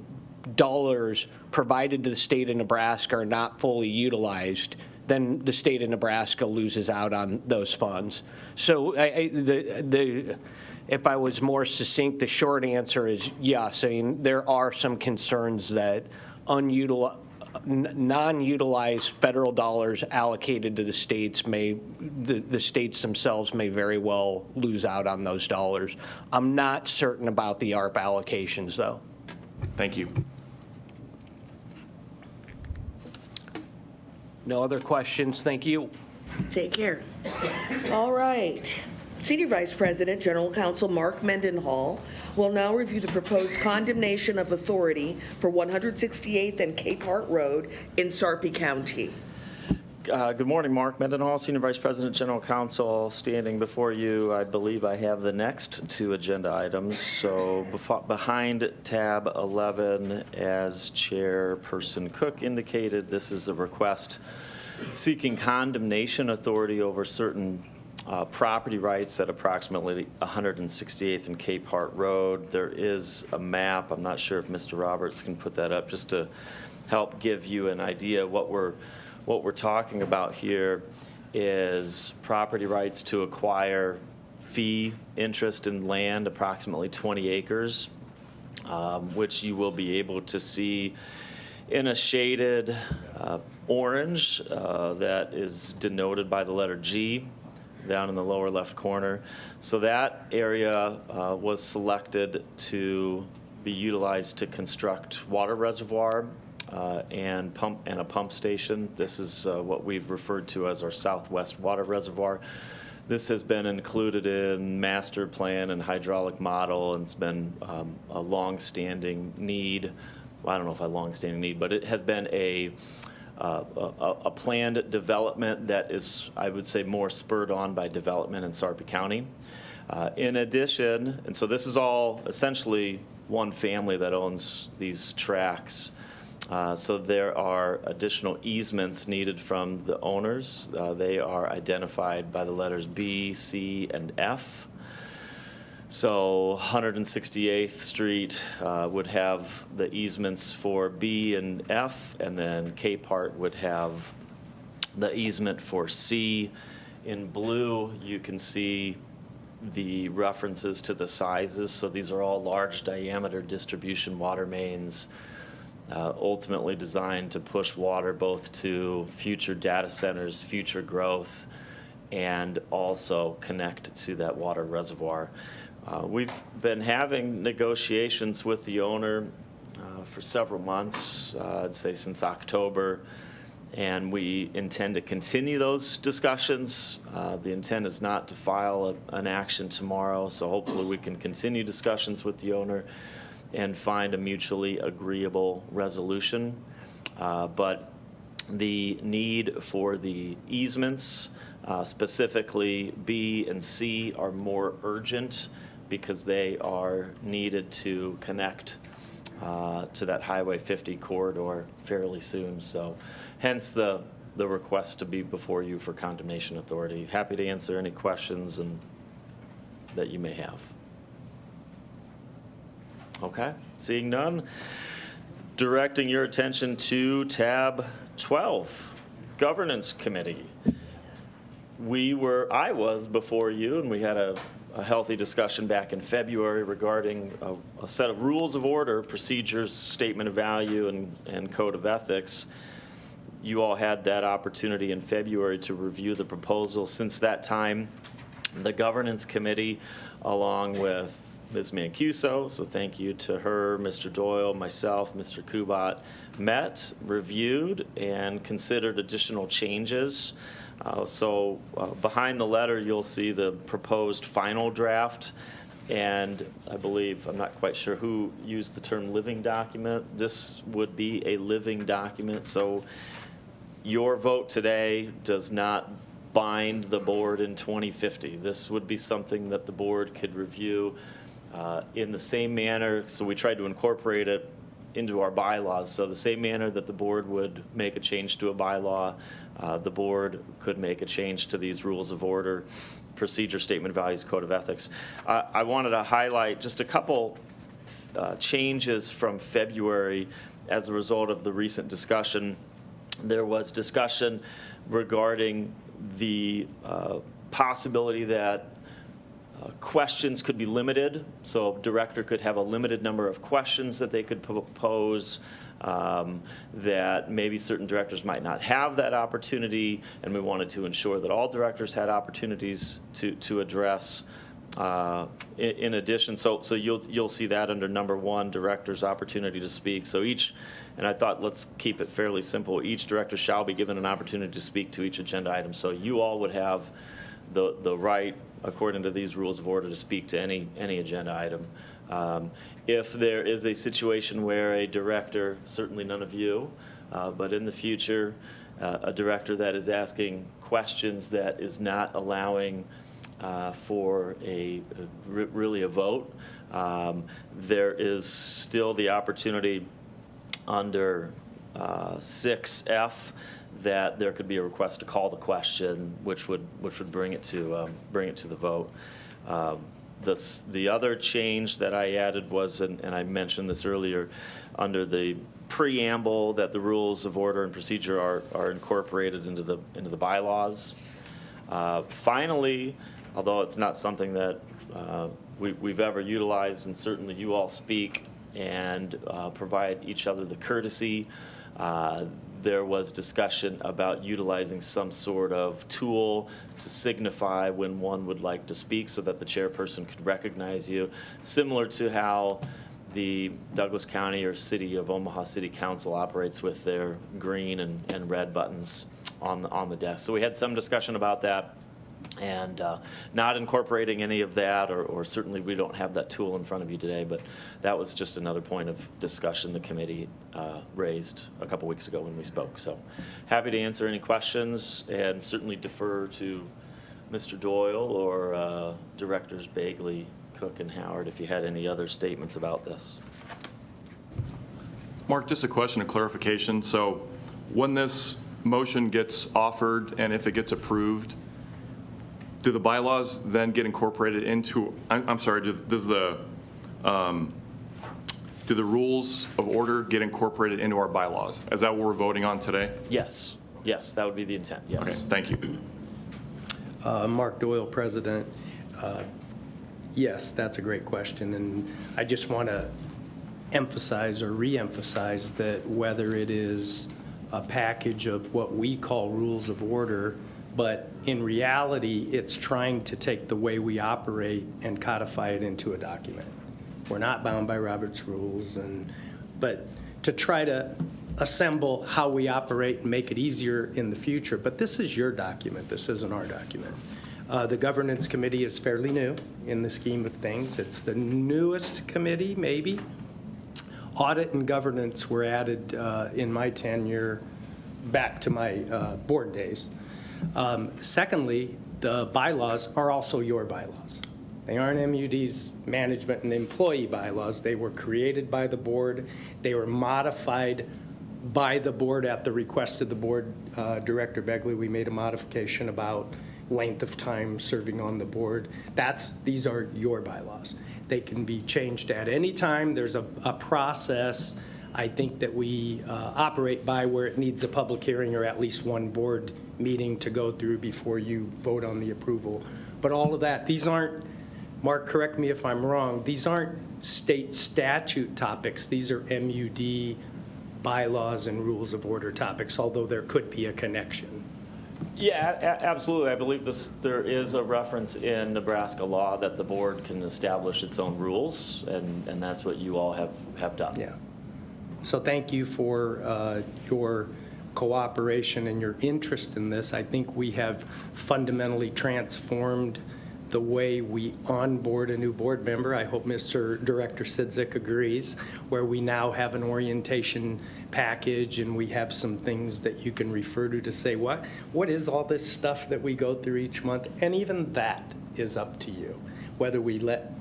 dollars provided to the state of Nebraska are not fully utilized, then the state of Nebraska loses out on those funds. So if I was more succinct, the short answer is yes. I mean, there are some concerns that non-utilized federal dollars allocated to the states the states themselves may very well lose out on those dollars. I'm not certain about the ARP allocations, though. Thank you. No other questions? Thank you. Take care. All right. Senior Vice President, General Counsel Mark Mendenhall will now review the proposed condemnation of authority for 168th and Cape Hart Road in Sarpy County. Good morning, Mark Mendenhall, Senior Vice President, General Counsel. Standing before you, I believe I have the next two agenda items. So behind tab 11, as Chairperson Cook indicated, this is a request seeking condemnation authority over certain property rights at approximately 168th and Cape Hart Road. There is a map. I'm not sure if Mr. Roberts can put that up just to help give you an idea. What we're talking about here is property rights to acquire fee interest in land, approximately 20 acres, which you will be able to see in a shaded orange that is denoted by the letter G down in the lower left corner. So that area was selected to be utilized to construct water reservoir and a pump station. This is what we've referred to as our Southwest Water Reservoir. This has been included in master plan and hydraulic model, and it's been a long-standing need. Well, I don't know if a long-standing need, but it has been a planned development that is, I would say, more spurred on by development in Sarpy County. In addition, and so this is all essentially one family that owns these tracts. So there are additional easements needed from the owners. They are identified by the letters B, C, and F. So 168th Street would have the easements for B and F, and then Cape Hart would have the easement for C. In blue, you can see the references to the sizes. So these are all large diameter distribution water mains, ultimately designed to push water both to future data centers, future growth, and also connect to that water reservoir. We've been having negotiations with the owner for several months, I'd say since October, and we intend to continue those discussions. The intent is not to file an action tomorrow, so hopefully we can continue discussions with the owner and find a mutually agreeable resolution. But the need for the easements, specifically B and C, are more urgent because they are needed to connect to that Highway 50 corridor fairly soon. So hence the request to be before you for condemnation authority. Happy to answer any questions that you may have. Okay, seeing none. Directing your attention to tab 12, Governance Committee. I was before you, and we had a healthy discussion back in February regarding a set of rules of order, procedures, statement of value, and code of ethics. You all had that opportunity in February to review the proposal. Since that time, the Governance Committee, along with Ms. Mancuso, so thank you to her, Mr. Doyle, myself, Mr. Kubat, met, reviewed, and considered additional changes. So behind the letter, you'll see the proposed final draft. And I believe, I'm not quite sure who used the term living document. This would be a living document. So your vote today does not bind the board in 2050. This would be something that the board could review in the same manner. So we tried to incorporate it into our bylaws. So the same manner that the board would make a change to a bylaw, the board could make a change to these rules of order, procedure, statement of values, code of ethics. I wanted to highlight just a couple changes from February as a result of the recent discussion. There was discussion regarding the possibility that questions could be limited. So a director could have a limited number of questions that they could pose, that maybe certain directors might not have that opportunity, and we wanted to ensure that all directors had opportunities to address. In addition, so you'll see that under number 1, director's opportunity to speak. So each, and I thought let's keep it fairly simple, each director shall be given an opportunity to speak to each agenda item. So you all would have the right, according to these rules of order, to speak to any agenda item. If there is a situation where a director, certainly none of you, but in the future, a director that is asking questions that is not allowing for really a vote, there is still the opportunity under 6F that there could be a request to call the question, which would bring it to the vote. The other change that I added was, and I mentioned this earlier, under the preamble, that the rules of order and procedure are incorporated into the bylaws. Finally, although it's not something that we've ever utilized, and certainly you all speak and provide each other the courtesy, there was discussion about utilizing some sort of tool to signify when one would like to speak so that the chairperson could recognize you, similar to how the Douglas County or City of Omaha City Council operates with their green and red buttons on the desk. So we had some discussion about that, and not incorporating any of that, or certainly we don't have that tool in front of you today, but that was just another point of discussion the committee raised a couple weeks ago when we spoke. So happy to answer any questions, and certainly defer to Mr. Doyle or Directors Bagley, Cook, and Howard if you had any other statements about this. Mark, just a question of clarification. So when this motion gets offered and if it gets approved, do the bylaws then get incorporated into, I'm sorry, do the rules of order get incorporated into our bylaws? Is that what we're voting on today? Yes, that would be the intent, yes. Okay, thank you. Mark Doyle, President. Yes, that's a great question, and I just want to emphasize or re-emphasize that whether it is a package of what we call rules of order, but in reality, it's trying to take the way we operate and codify it into a document. We're not bound by Robert's rules, but to try to assemble how we operate and make it easier in the future. But this is your document. This isn't our document. The Governance Committee is fairly new in the scheme of things. It's the newest committee, maybe. Audit and governance were added in my tenure back to my board days. Secondly, the bylaws are also your bylaws. They aren't M.U.D's management and employee bylaws. They were created by the board. They were modified by the board at the request of the board. Director Begley, we made a modification about length of time serving on the board. These are your bylaws. They can be changed at any time. There's a process, I think, that we operate by where it needs a public hearing or at least one board meeting to go through before you vote on the approval. But all of that, these aren't, Mark, correct me if I'm wrong, these aren't state statute topics. These are M.U.D. bylaws and rules of order topics, although there could be a connection. Yeah, absolutely. I believe there is a reference in Nebraska law that the board can establish its own rules, and that's what you all have done. Yeah. So thank you for your cooperation and your interest in this. I think we have fundamentally transformed the way we onboard a new board member. I hope Mr. Director Sidzik agrees, where we now have an orientation package and we have some things that you can refer to say, what is all this stuff that we go through each month? And even that is up to you, whether we let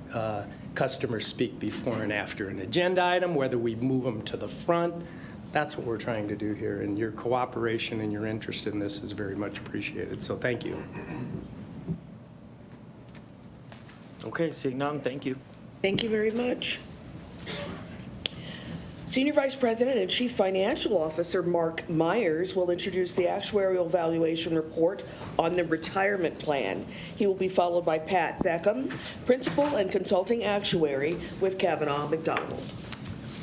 customers speak before and after an agenda item, whether we move them to the front. That's what we're trying to do here, and your cooperation and your interest in this is very much appreciated, so thank you. Okay, seeing none, thank you. Thank you very much. Senior Vice President and Chief Financial Officer Mark Myers will introduce the actuarial valuation report on the retirement plan. He will be followed by Pat Beckham, Principal and Consulting Actuary with Kavanaugh McDonald.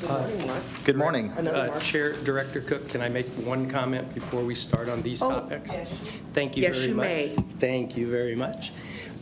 Good morning, Mark. Good morning. Chair, Director Cook, can I make one comment before we start on these topics? Yes. Thank you Yes, very you much. may. Thank you very much.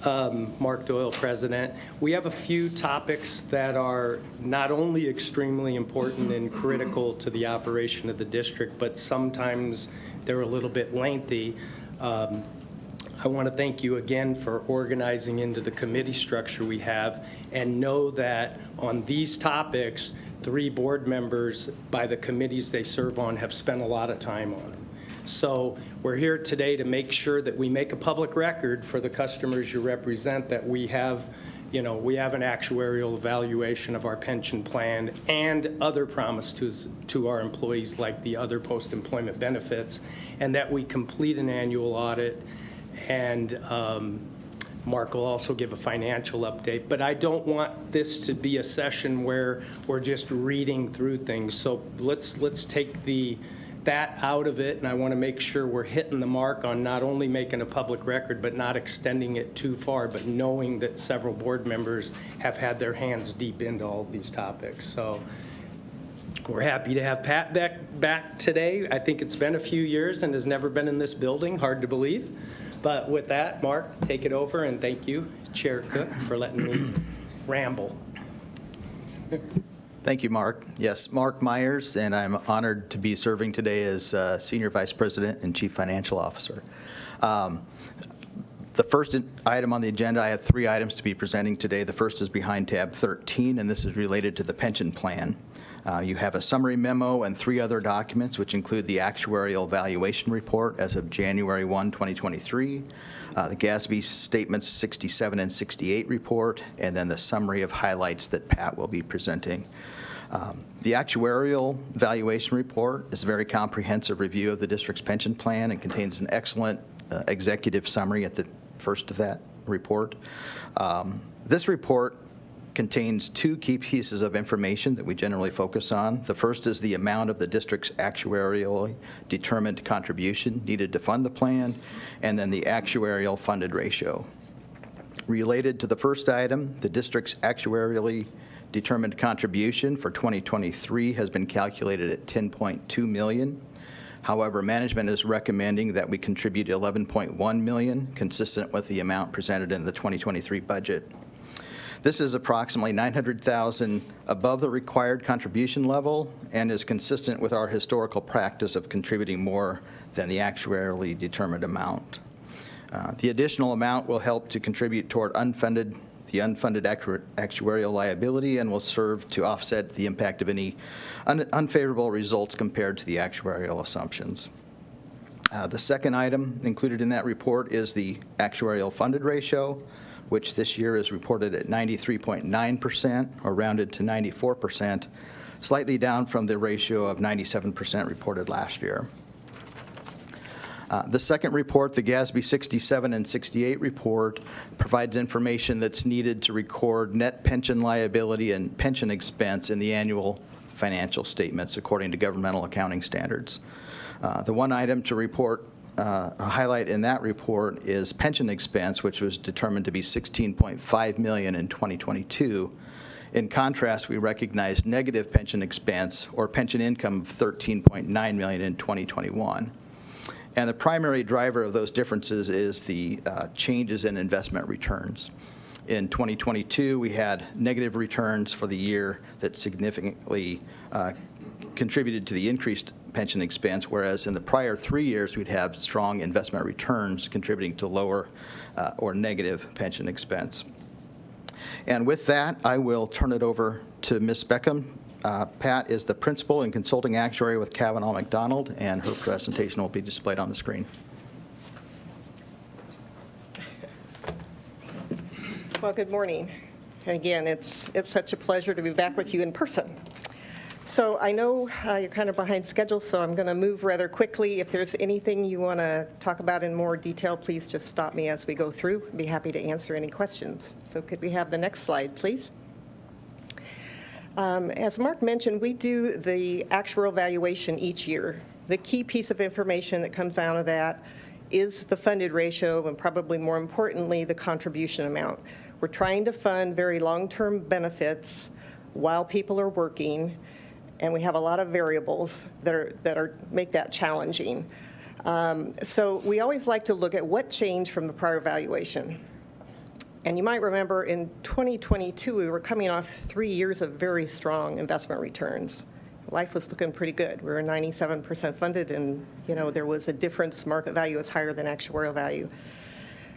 Mark Doyle, President. We have a few topics that are not only extremely important and critical to the operation of the district, but sometimes they're a little bit lengthy. I want to thank you again for organizing into the committee structure we have, and know that on these topics, 3 board members by the committees they serve on have spent a lot of time on them. So we're here today to make sure that we make a public record for the customers you represent that we have, we have an actuarial evaluation of our pension plan and other promises to our employees like the other post-employment benefits, and that we complete an annual audit. And Mark will also give a financial update, but I don't want this to be a session where we're just reading through things. So let's take that out of it, and I want to make sure we're hitting the mark on not only making a public record, but not extending it too far, but knowing that several board members have had their hands deep into all of these topics. So we're happy to have Pat back today. I think it's been a few years and has never been in this building, hard to believe. But with that, Mark, take it over, and thank you, Chair Cook, for letting me ramble. Thank you, Mark. Yes, Mark Myers, and I'm honored to be serving today as Senior Vice President and Chief Financial Officer. The first item on the agenda, I have 3 items to be presenting today. The first is behind tab 13, and this is related to the pension plan. You have a summary memo and 3 other documents, which include the actuarial valuation report as of January 1, 2023, the GASB statements 67 and 68 report, and then the summary of highlights that Pat will be presenting. The actuarial valuation report is a very comprehensive review of the district's pension plan and contains an excellent executive summary at the first of that report. This report contains 2 key pieces of information that we generally focus on. The first is the amount of the district's actuarially determined contribution needed to fund the plan, and then the actuarial funded ratio. Related to the first item, the district's actuarially determined contribution for 2023 has been calculated at $10.2 million. However, management is recommending that we contribute $11.1 million, consistent with the amount presented in the 2023 budget. This is approximately $900,000 above the required contribution level and is consistent with our historical practice of contributing more than the actuarially determined amount. The additional amount will help to contribute toward the unfunded actuarial liability and will serve to offset the impact of any unfavorable results compared to the actuarial assumptions. The second item included in that report is the actuarial funded ratio, which this year is reported at 93.9%, or rounded to 94%, slightly down from the ratio of 97% reported last year. The second report, the GASB 67 and 68 report, provides information that's needed to record net pension liability and pension expense in the annual financial statements according to governmental accounting standards. The one item to report a highlight in that report is pension expense, which was determined to be $16.5 million in 2022. In contrast, we recognized negative pension expense or pension income of $13.9 million in 2021. And the primary driver of those differences is the changes in investment returns. In 2022, we had negative returns for the year that significantly contributed to the increased pension expense, whereas in the prior 3 years, we'd have strong investment returns contributing to lower or negative pension expense. And with that, I will turn it over to Ms. Beckham. Pat is the principal and consulting actuary with Kavanaugh McDonald, and her presentation will be displayed on the screen. Well, good morning. And again, it's such a pleasure to be back with you in person. So I know you're kind of behind schedule, so I'm going to move rather quickly. If there's anything you want to talk about in more detail, please just stop me as we go through. I'd be happy to answer any questions. So could we have the next slide, please? As Mark mentioned, we do the actuarial valuation each year. The key piece of information that comes out of that is the funded ratio, and probably more importantly, the contribution amount. We're trying to fund very long-term benefits while people are working, and we have a lot of variables that make that challenging. So we always like to look at what changed from the prior valuation. And you might remember in 2022, we were coming off 3 years of very strong investment returns. Life was looking pretty good. We were 97% funded, and there was a difference. Market value was higher than actuarial value.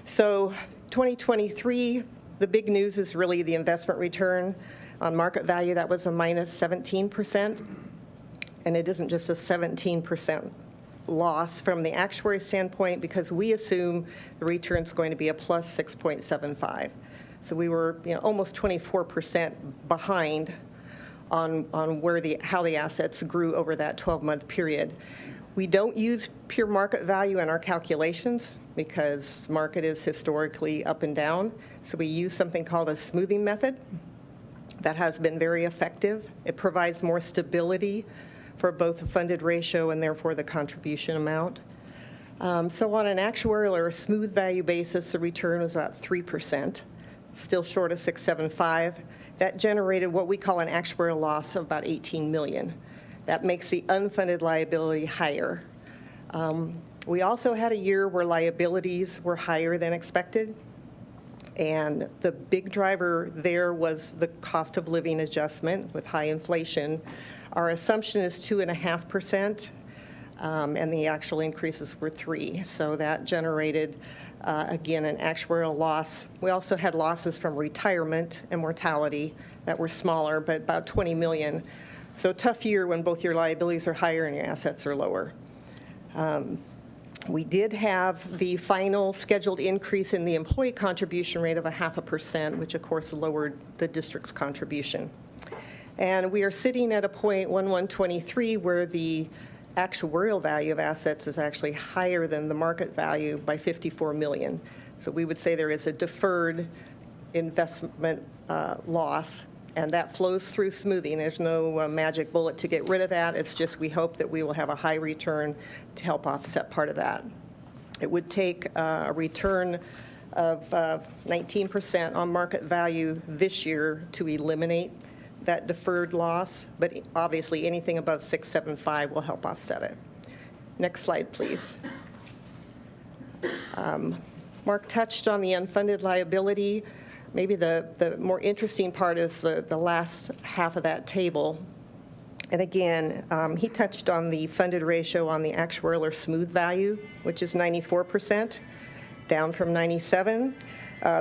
So 2023, the big news is really the investment return. On market value, that was a minus 17%, and it isn't just a 17% loss from the actuary standpoint, because we assume the return's going to be a plus 6.75. So we were almost 24% behind on how the assets grew over that 12-month period. We don't use pure market value in our calculations because market is historically up and down. So we use something called a smoothing method. That has been very effective. It provides more stability for both the funded ratio and therefore the contribution amount. So on an actuarial or a smooth value basis, the return was about 3%, still short of 6.75. That generated what we call an actuarial loss of about $18 million. That makes the unfunded liability higher. We also had a year where liabilities were higher than expected. And the big driver there was the cost of living adjustment with high inflation. Our assumption is 2.5%, and the actual increases were 3%. So that generated, again, an actuarial loss. We also had losses from retirement and mortality that were smaller, but about $20 million. So tough year when both your liabilities are higher and your assets are lower. We did have the final scheduled increase in the employee contribution rate of 0.5%, which of course lowered the district's contribution. And we are sitting at a point 1/1/23 where the actuarial value of assets is actually higher than the market value by $54 million. So we would say there is a deferred investment loss, and that flows through smoothing. There's no magic bullet to get rid of that. It's just we hope that we will have a high return to help offset part of that. It would take a return of 19% on market value this year to eliminate that deferred loss, but obviously anything above 6.75 will help offset it. Next slide, please. Mark touched on the unfunded liability. Maybe the more interesting part is the last half of that table. And again, he touched on the funded ratio on the actuarial or smooth value, which is 94%, down from 97%.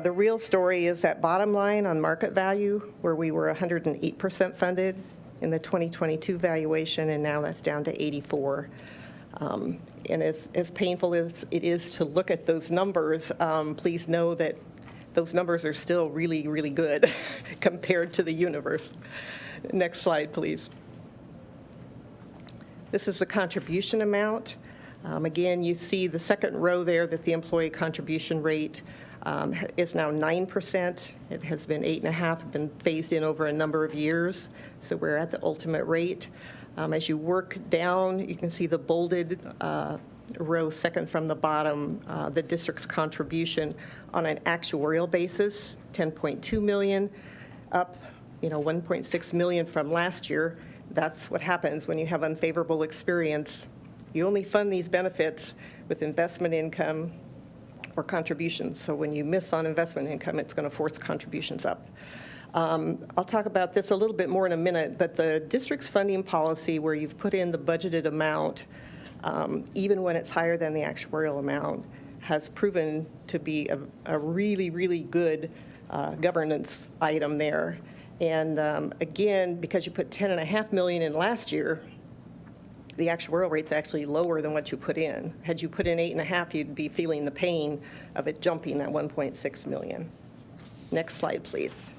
The real story is that bottom line on market value, where we were 108% funded in the 2022 valuation, and now that's down to 84%. And as painful as it is to look at those numbers, please know that those numbers are still really, really good compared to the universe. Next slide, please. This is the contribution amount. Again, you see the second row there that the employee contribution rate is now 9%. It has been 8.5%, been phased in over a number of years. So we're at the ultimate rate. As you work down, you can see the bolded row second from the bottom, the district's contribution on an actuarial basis, $10.2 million, up 1.6 million from last year. That's what happens when you have unfavorable experience. You only fund these benefits with investment income or contributions. So when you miss on investment income, it's going to force contributions up. I'll talk about this a little bit more in a minute, but the district's funding policy where you've put in the budgeted amount, even when it's higher than the actuarial amount, has proven to be a really, really good governance item there. And again, because you put $10.5 million in last year, the actuarial rate's actually lower than what you put in. Had you put in 8.5, you'd be feeling the pain of it jumping at 1.6 million. Next slide, please.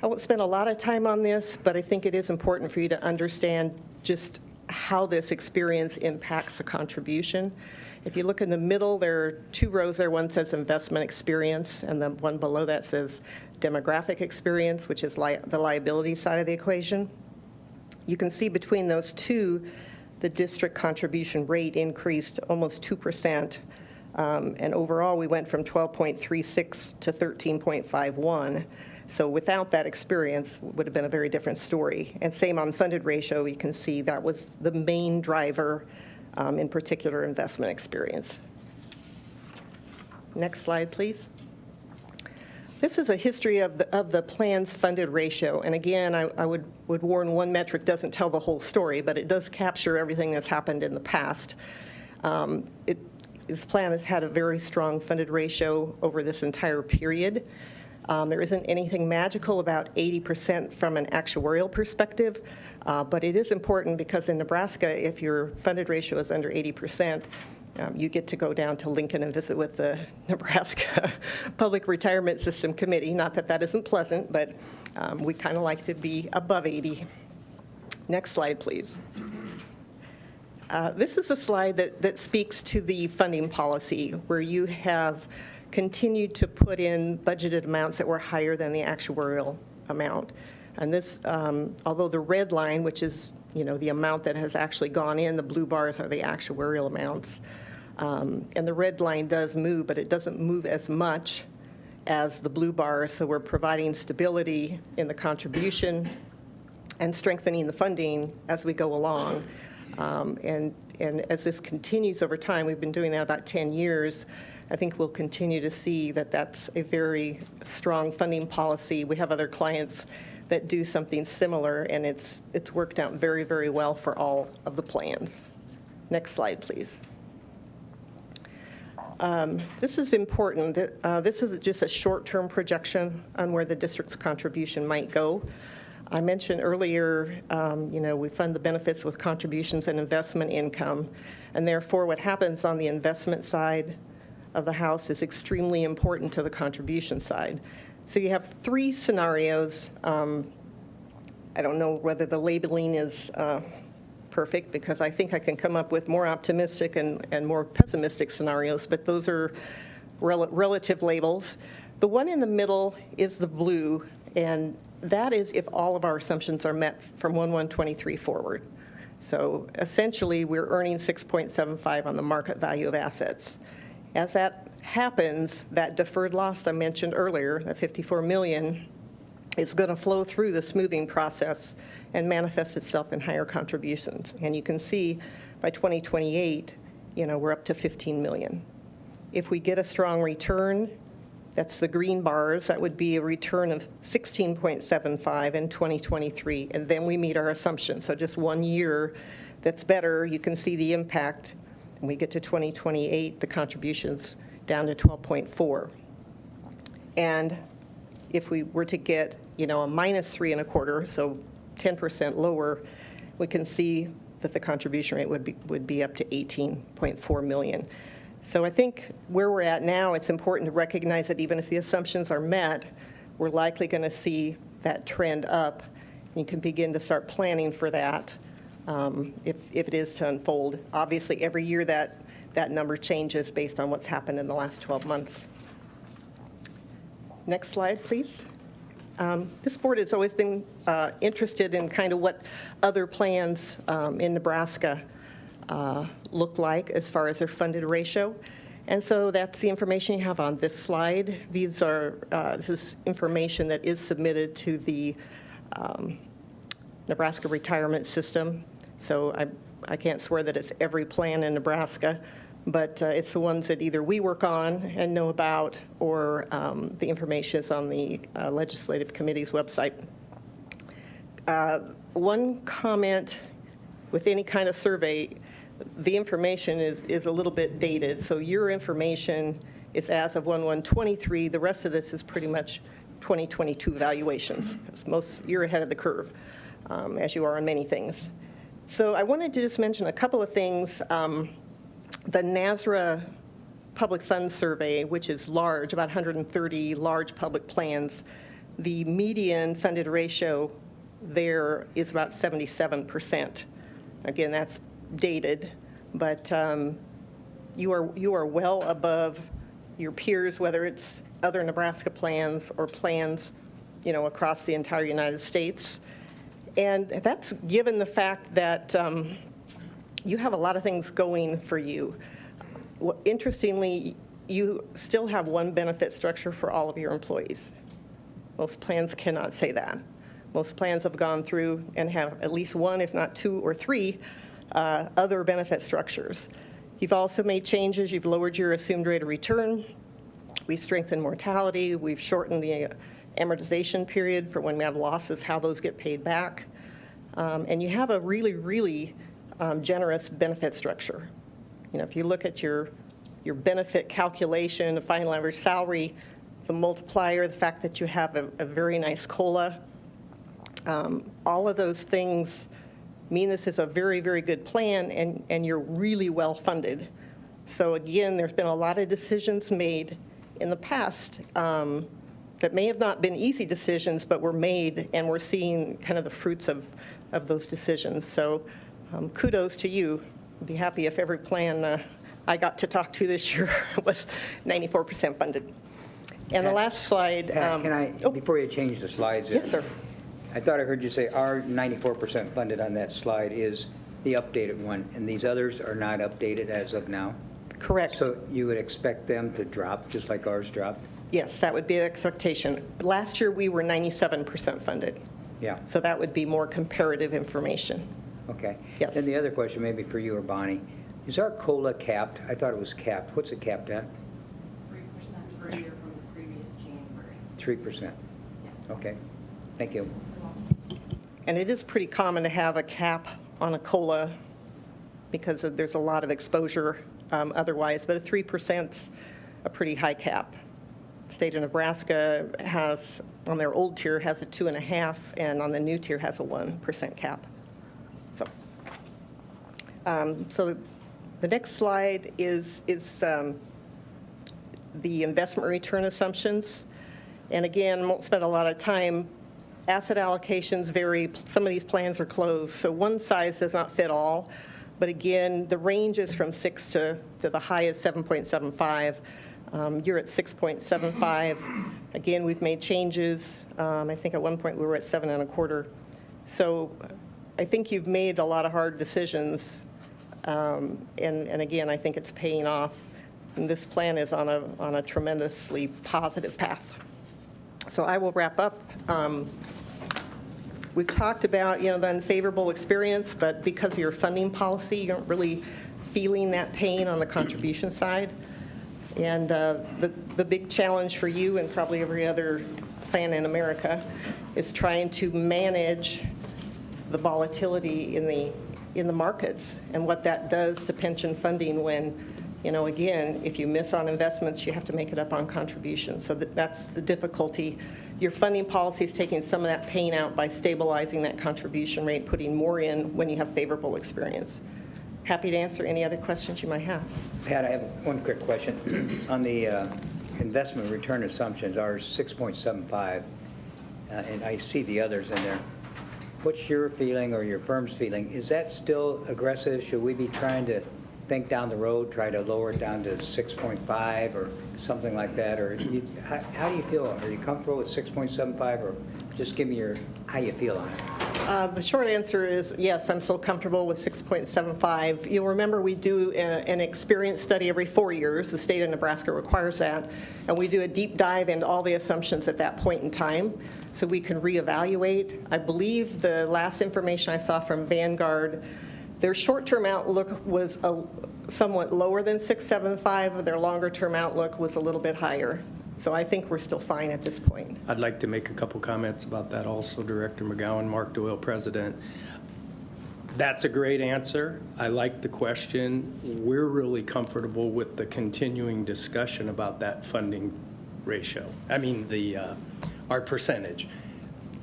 I won't spend a lot of time on this, but I think it is important for you to understand just how this experience impacts the contribution. If you look in the middle, there are two rows there. One says investment experience, and the one below that says demographic experience, which is the liability side of the equation. You can see between those two, the district contribution rate increased almost 2%. And overall, we went from 12.36 to 13.51. So without that experience, it would have been a very different story. And same on funded ratio, you can see that was the main driver, in particular investment experience. Next slide, please. This is a history of the plan's funded ratio. And again, I would warn one metric doesn't tell the whole story, but it does capture everything that's happened in the past. This plan has had a very strong funded ratio over this entire period. There isn't anything magical about 80% from an actuarial perspective, but it is important because in Nebraska, if your funded ratio is under 80%, you get to go down to Lincoln and visit with the Nebraska Public Retirement System Committee. Not that that isn't pleasant, but we kind of like to be above 80. Next slide, please. This is a slide that speaks to the funding policy, where you have continued to put in budgeted amounts that were higher than the actuarial amount. And this, although the red line, which is the amount that has actually gone in, the blue bars are the actuarial amounts. And the red line does move, but it doesn't move as much as the blue bars. So we're providing stability in the contribution and strengthening the funding as we go along. And as this continues over time, we've been doing that about 10 years, I think we'll continue to see that that's a very strong funding policy. We have other clients that do something similar, and it's worked out very, very well for all of the plans. Next slide, please. This is important. This is just a short-term projection on where the district's contribution might go. I mentioned earlier, we fund the benefits with contributions and investment income, and therefore what happens on the investment side of the house is extremely important to the contribution side. So you have three scenarios. I don't know whether the labeling is perfect, because I think I can come up with more optimistic and more pessimistic scenarios, but those are relative labels. The one in the middle is the blue, and that is if all of our assumptions are met from 1/1/23 forward. So essentially, we're earning 6.75 on the market value of assets. As that happens, that deferred loss I mentioned earlier, that $54 million, is going to flow through the smoothing process and manifest itself in higher contributions. And you can see by 2028, we're up to $15 million. If we get a strong return, that's the green bars, that would be a return of 16.75 in 2023, and then we meet our assumptions. So just 1 year that's better, you can see the impact. When we get to 2028, the contribution's down to 12.4. And if we were to get, a -3.25, so 10% lower, we can see that the contribution rate would be up to 18.4 million. So I think where we're at now, it's important to recognize that even if the assumptions are met, we're likely going to see that trend up. You can begin to start planning for that if it is to unfold. Obviously, every year that number changes based on what's happened in the last 12 months. Next slide, please. This board has always been interested in kind of what other plans in Nebraska look like as far as their funded ratio. And so that's the information you have on this slide. This is information that is submitted to the Nebraska retirement system. So I can't swear that it's every plan in Nebraska, but it's the ones that either we work on and know about, or the information is on the Legislative Committee's website. One comment with any kind of survey, the information is a little bit dated. So your information is as of 1/1/23. The rest of this is pretty much 2022 evaluations. You're ahead of the curve, as you are on many things. So I wanted to just mention a couple of things. The NASRA Public Funds Survey, which is large, about 130 large public plans, the median funded ratio there is about 77%. Again, that's dated, but you are well above your peers, whether it's other Nebraska plans or plans, across the entire United States. And that's given the fact that you have a lot of things going for you. Well, interestingly, you still have one benefit structure for all of your employees. Most plans cannot say that. Most plans have gone through and have at least one, if not two or three, other benefit structures. You've also made changes. You've lowered your assumed rate of return. We've strengthened mortality. We've shortened the amortization period for when we have losses, how those get paid back. And you have a really, really generous benefit structure. If you look at your benefit calculation, the final average salary, the multiplier, the fact that you have a very nice COLA, all of those things mean this is a very, very good plan, and you're really well funded. So again, there's been a lot of decisions made in the past that may have not been easy decisions, but were made, and we're seeing kind of the fruits of those decisions. So kudos to you. I'd be happy if every plan I got to talk to this year was 94% funded. And the last slide. Pat, can I, before you change the slides? Yes, sir. I thought I heard you say our 94% funded on that slide is the updated one, and these others are not updated as of now? Correct. So you would expect them to drop just like ours dropped? Yes, that would be the expectation. Last year, we were 97% funded. Yeah. So that would be more comparative information. Okay. Yes. And the other question, maybe for you or Bonnie, is our COLA capped? I thought it was capped. What's it capped at? 3% per year from the previous January. 3%? Yes. Okay. Thank you. And it is pretty common to have a cap on a COLA because there's a lot of exposure otherwise, but a 3%'s a pretty high cap. State of Nebraska has, on their old tier, has a 2.5, and on the new tier has a 1% cap. So the next slide is the investment return assumptions. And again, won't spend a lot of time. Asset allocations vary. Some of these plans are closed, so one size does not fit all. But again, the range is from 6 to the high is 7.75. You're at 6.75. Again, we've made changes. I think at one point we were at 7.25. So I think you've made a lot of hard decisions. And again, I think it's paying off. And this plan is on a tremendously positive path. So I will wrap up. We've talked about, the unfavorable experience, but because of your funding policy, you aren't really feeling that pain on the contribution side. And the big challenge for you and probably every other plan in America is trying to manage the volatility in the markets and what that does to pension funding when, again, if you miss on investments, you have to make it up on contributions. So that's the difficulty. Your funding policy is taking some of that pain out by stabilizing that contribution rate, putting more in when you have favorable experience. Happy to answer any other questions you might have. Pat, I have one quick question. On the investment return assumptions, ours 6.75, and I see the others in there. What's your feeling or your firm's feeling? Is that still aggressive? Should we be trying to think down the road, try to lower it down to 6.5 or something like that? Or how do you feel? Are you comfortable with 6.75, or just give me how you feel on it? The short answer is yes, I'm still comfortable with 6.75. You'll remember we do an experience study every 4 years. The state of Nebraska requires that. And we do a deep dive into all the assumptions at that point in time so we can reevaluate. I believe the last information I saw from Vanguard Their short-term outlook was somewhat lower than 675, their longer-term outlook was a little bit higher. So I think we're still fine at this point. I'd like to make a couple comments about that also, Director McGowan, Mark Doyle, President. That's a great answer. I like the question. We're really comfortable with the continuing discussion about that funding ratio. I mean, our percentage.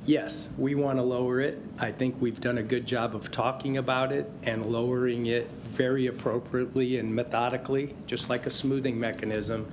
Yes, we want to lower it. I think we've done a good job of talking about it and lowering it very appropriately and methodically, just like a smoothing mechanism.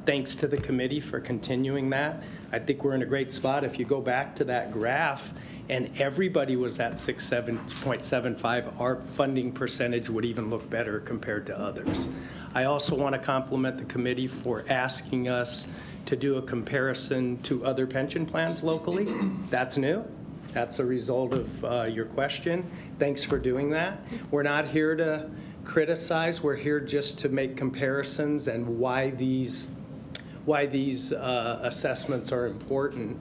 Thanks to the committee for continuing that. I think we're in a great spot. If you go back to that graph and everybody was at 6.75, our funding percentage would even look better compared to others. I also want to compliment the committee for asking us to do a comparison to other pension plans locally. That's new. That's a result of your question. Thanks for doing that. We're not here to criticize. We're here just to make comparisons and why these assessments are important.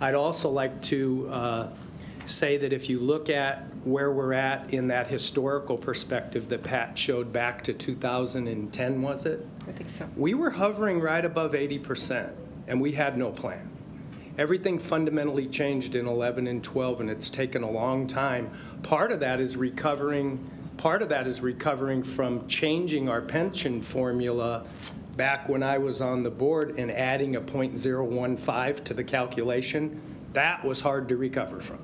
I'd also like to say that if you look at where we're at in that historical perspective that Pat showed back to 2010, was it? I think so. We were hovering right above 80%, and we had no plan. Everything fundamentally changed in 11 and 12, and it's taken a long time. Part of that is recovering from changing our pension formula back when I was on the board and adding a 0.015 to the calculation. That was hard to recover from.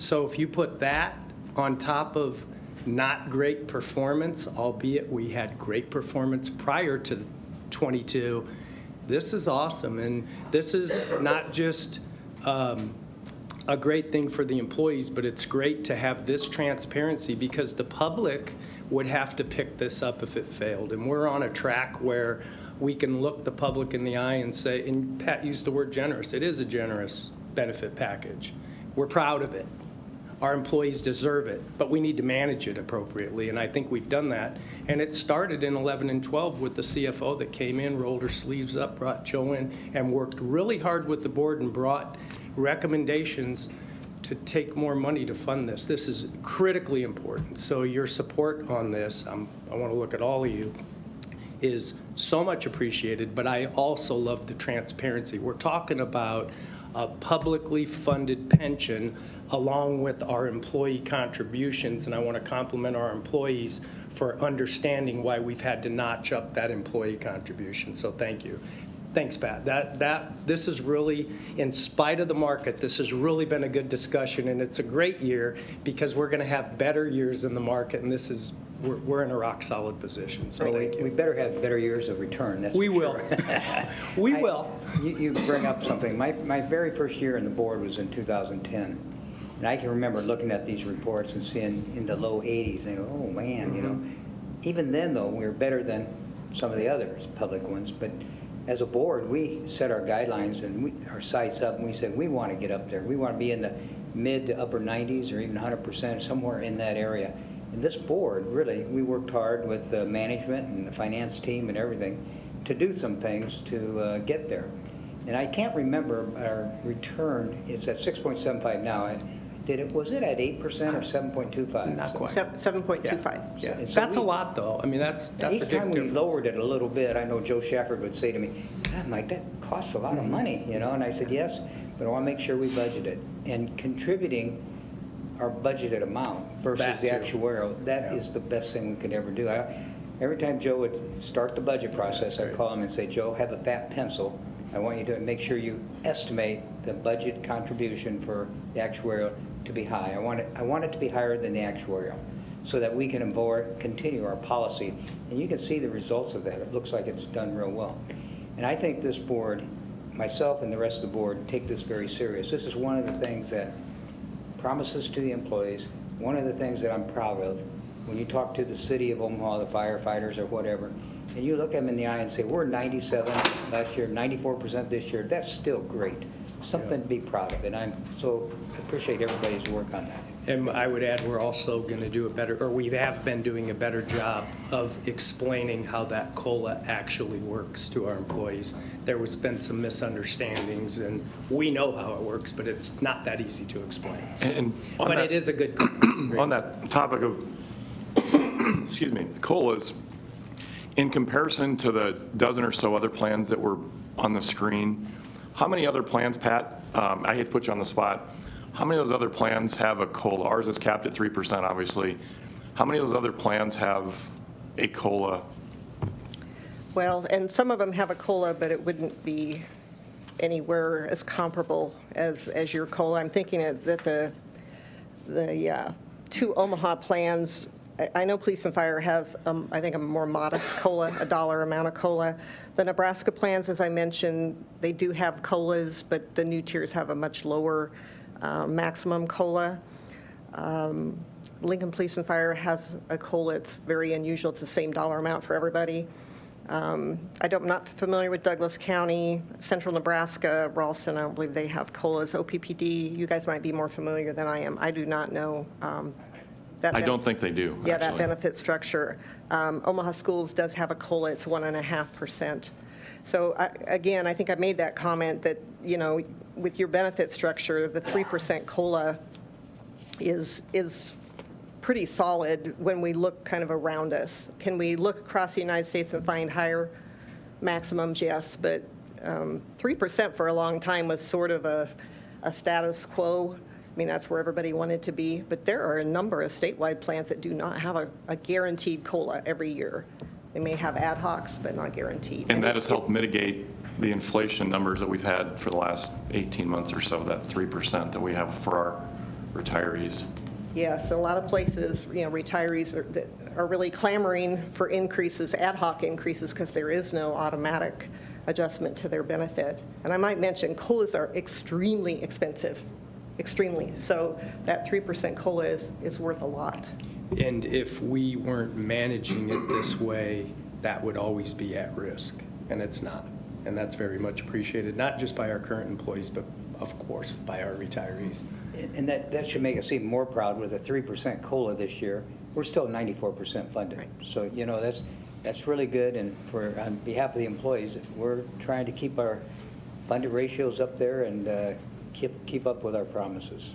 So if you put that on top of not great performance, albeit we had great performance prior to 22, this is awesome. And this is not just a great thing for the employees, but it's great to have this transparency because the public would have to pick this up if it failed. And we're on a track where we can look the public in the eye and say, and Pat used the word generous, it is a generous benefit package. We're proud of it. Our employees deserve it, but we need to manage it appropriately, and I think we've done that. And it started in 11 and 12 with the CFO that came in, rolled her sleeves up, brought Joe in, and worked really hard with the board and brought recommendations to take more money to fund this. This is critically important. So your support on this, I want to look at all of you, is so much appreciated, but I also love the transparency. We're talking about a publicly funded pension along with our employee contributions, and I want to compliment our employees for understanding why we've had to notch up that employee contribution. So thank you. Thanks, Pat. This is really, in spite of the market, this has really been a good discussion, and it's a great year because we're going to have better years in the market, and this is, we're in a rock-solid position. So thank you. We better have better years of return, that's we for will. Sure. We will. You bring up something. My very first year in the board was in 2010. And I can remember looking at these reports and seeing in the low 80s and go, oh man, you know. Even then though, we were better than some of the other public ones. But as a board, we set our guidelines and our sights up and we said we want to get up there. We want to be in the mid to upper 90s or even 100%, somewhere in that area. And this board, really, we worked hard with the management and the finance team and everything to do some things to get there. And I can't remember our return. It's at 6.75 now. Was it at 8% or 7.25? Not quite. 7.25. Yeah. So That's a lot, though. I mean, that's a big each time we difference. lowered it a little bit, I know Joe Shepard would say to me, I'm like, that costs a lot of money, you know? And I said, yes, but I want to make sure we budget it. And contributing our budgeted amount versus the actuarial, that is the best thing we could ever do. Every time Joe would start the budget process, I'd call him and say, Joe, have a fat pencil. I want you to make sure you estimate the budget contribution for the actuarial to be high. I want it to be higher than the actuarial so that we can continue our policy. And you can see the results of that. It looks like it's done real well. And I think this board, myself and the rest of the board, take this very serious. This is one of the things that promises to the employees, one of the things that I'm proud of. When you talk to the city of Omaha, the firefighters or whatever, and you look them in the eye and say, we're 97 last year, 94% this year, that's still great. Something to be proud of, and I appreciate everybody's work on that. And I would add, we're also going to do a better, or we have been doing a better job of explaining how that COLA actually works to our employees. There has been some misunderstandings, and we know how it works, but it's not that easy to explain. So, And but it is a good. On that topic of excuse me, the COLAs, in comparison to the dozen or so other plans that were on the screen, how many other plans, Pat, I hate to put you on the spot, how many of those other plans have a COLA? Ours is capped at 3%, obviously. How many of those other plans have a COLA? Well, and some of them have a COLA, but it wouldn't be anywhere as comparable as your COLA. I'm thinking that the two Omaha plans, I know Police and Fire has, I think, a more modest COLA, a dollar amount of COLA. The Nebraska plans, as I mentioned, they do have COLAs, but the new tiers have a much lower maximum COLA. Lincoln Police and Fire has a COLA. It's very unusual. It's the same dollar amount for everybody. I'm not familiar with Douglas County, Central Nebraska, Ralston. I don't believe they have COLAs. OPPD, you guys might be more familiar than I am. I do not know. I don't think they do, Yeah, that actually. benefit structure. Omaha Schools does have a COLA. It's 1.5%. So again, I think I made that comment that, with your benefit structure, the 3% COLA is pretty solid when we look kind of around us. Can we look across the United States and find higher maximums? Yes, but 3% for a long time was sort of a status quo. I mean, that's where everybody wanted to be. But there are a number of statewide plans that do not have a guaranteed COLA every year. They may have ad hocs, but not guaranteed. And that has helped mitigate the inflation numbers that we've had for the last 18 months or so, that 3% that we have for our retirees. Yes, a lot of places, retirees are really clamoring for increases, ad hoc increases, because there is no automatic adjustment to their benefit. And I might mention, COLAs are extremely expensive, extremely. So that 3% COLA is worth a lot. And if we weren't managing it this way, that would always be at risk, and it's not. And that's very much appreciated, not just by our current employees, but of course by our retirees. And that should make us even more proud with a 3% COLA this year. We're still 94% funded. Right. So, that's really good. And on behalf of the employees, we're trying to keep our funded ratios up there and keep up with our promises.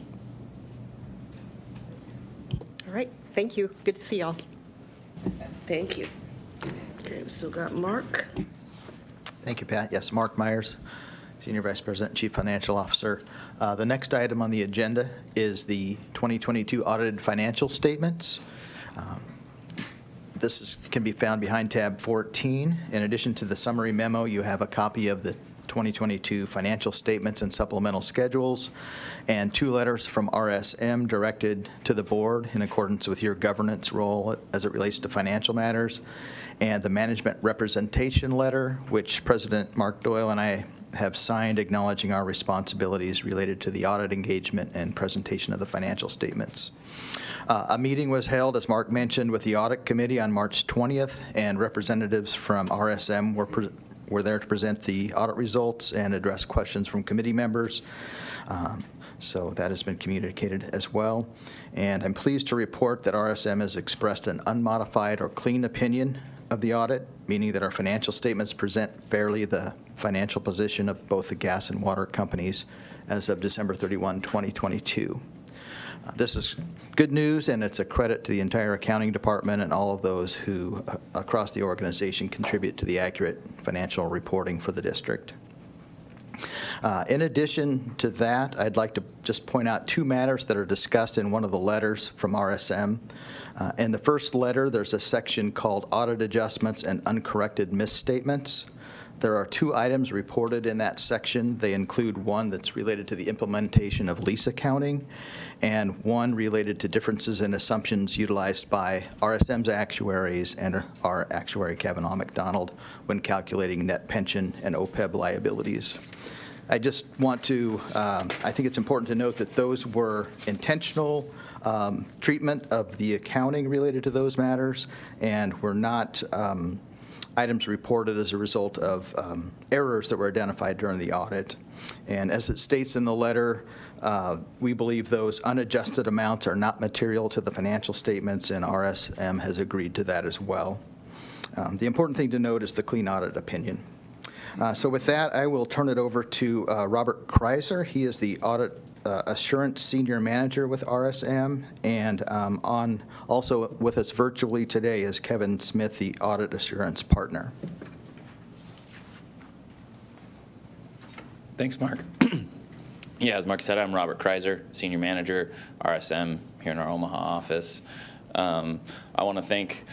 All right. Thank you. Good to see y'all. Thank you. Okay, we still got Mark. Thank you, Pat. Yes, Mark Myers, Senior Vice President, Chief Financial Officer. The next item on the agenda is the 2022 audited financial statements. This can be found behind tab 14. In addition to the summary memo, you have a copy of the 2022 financial statements and supplemental schedules, and 2 letters from RSM directed to the board in accordance with your governance role as it relates to financial matters, and the management representation letter, which President Mark Doyle and I have signed acknowledging our responsibilities related to the audit engagement and presentation of the financial statements. A meeting was held, as Mark mentioned, with the audit committee on March 20th, and representatives from RSM were there to present the audit results and address questions from committee members. So that has been communicated as well. And I'm pleased to report that RSM has expressed an unmodified or clean opinion of the audit, meaning that our financial statements present fairly the financial position of both the gas and water companies as of December 31, 2022. This is good news, and it's a credit to the entire accounting department and all of those who across the organization contribute to the accurate financial reporting for the district. In addition to that, I'd like to just point out 2 matters that are discussed in one of the letters from RSM. In the first letter, there's a section called Audit Adjustments and Uncorrected Misstatements. There are 2 items reported in that section. They include one that's related to the implementation of lease accounting, and one related to differences in assumptions utilized by RSM's actuaries and our actuary, Kavanaugh McDonald, when calculating net pension and OPEB liabilities. I just want to, I think it's important to note that those were intentional treatment of the accounting related to those matters, and were not items reported as a result of errors that were identified during the audit. And as it states in the letter, we believe those unadjusted amounts are not material to the financial statements, and RSM has agreed to that as well. The important thing to note is the clean audit opinion. So with that, I will turn it over to Robert Kreiser. He is the Audit Assurance Senior Manager with RSM, and also with us virtually today is Kevin Smith, the Audit Assurance Partner. Thanks, Mark. Yeah, as Mark said, I'm Robert Kreiser, Senior Manager, RSM, here in our Omaha office. I want to thank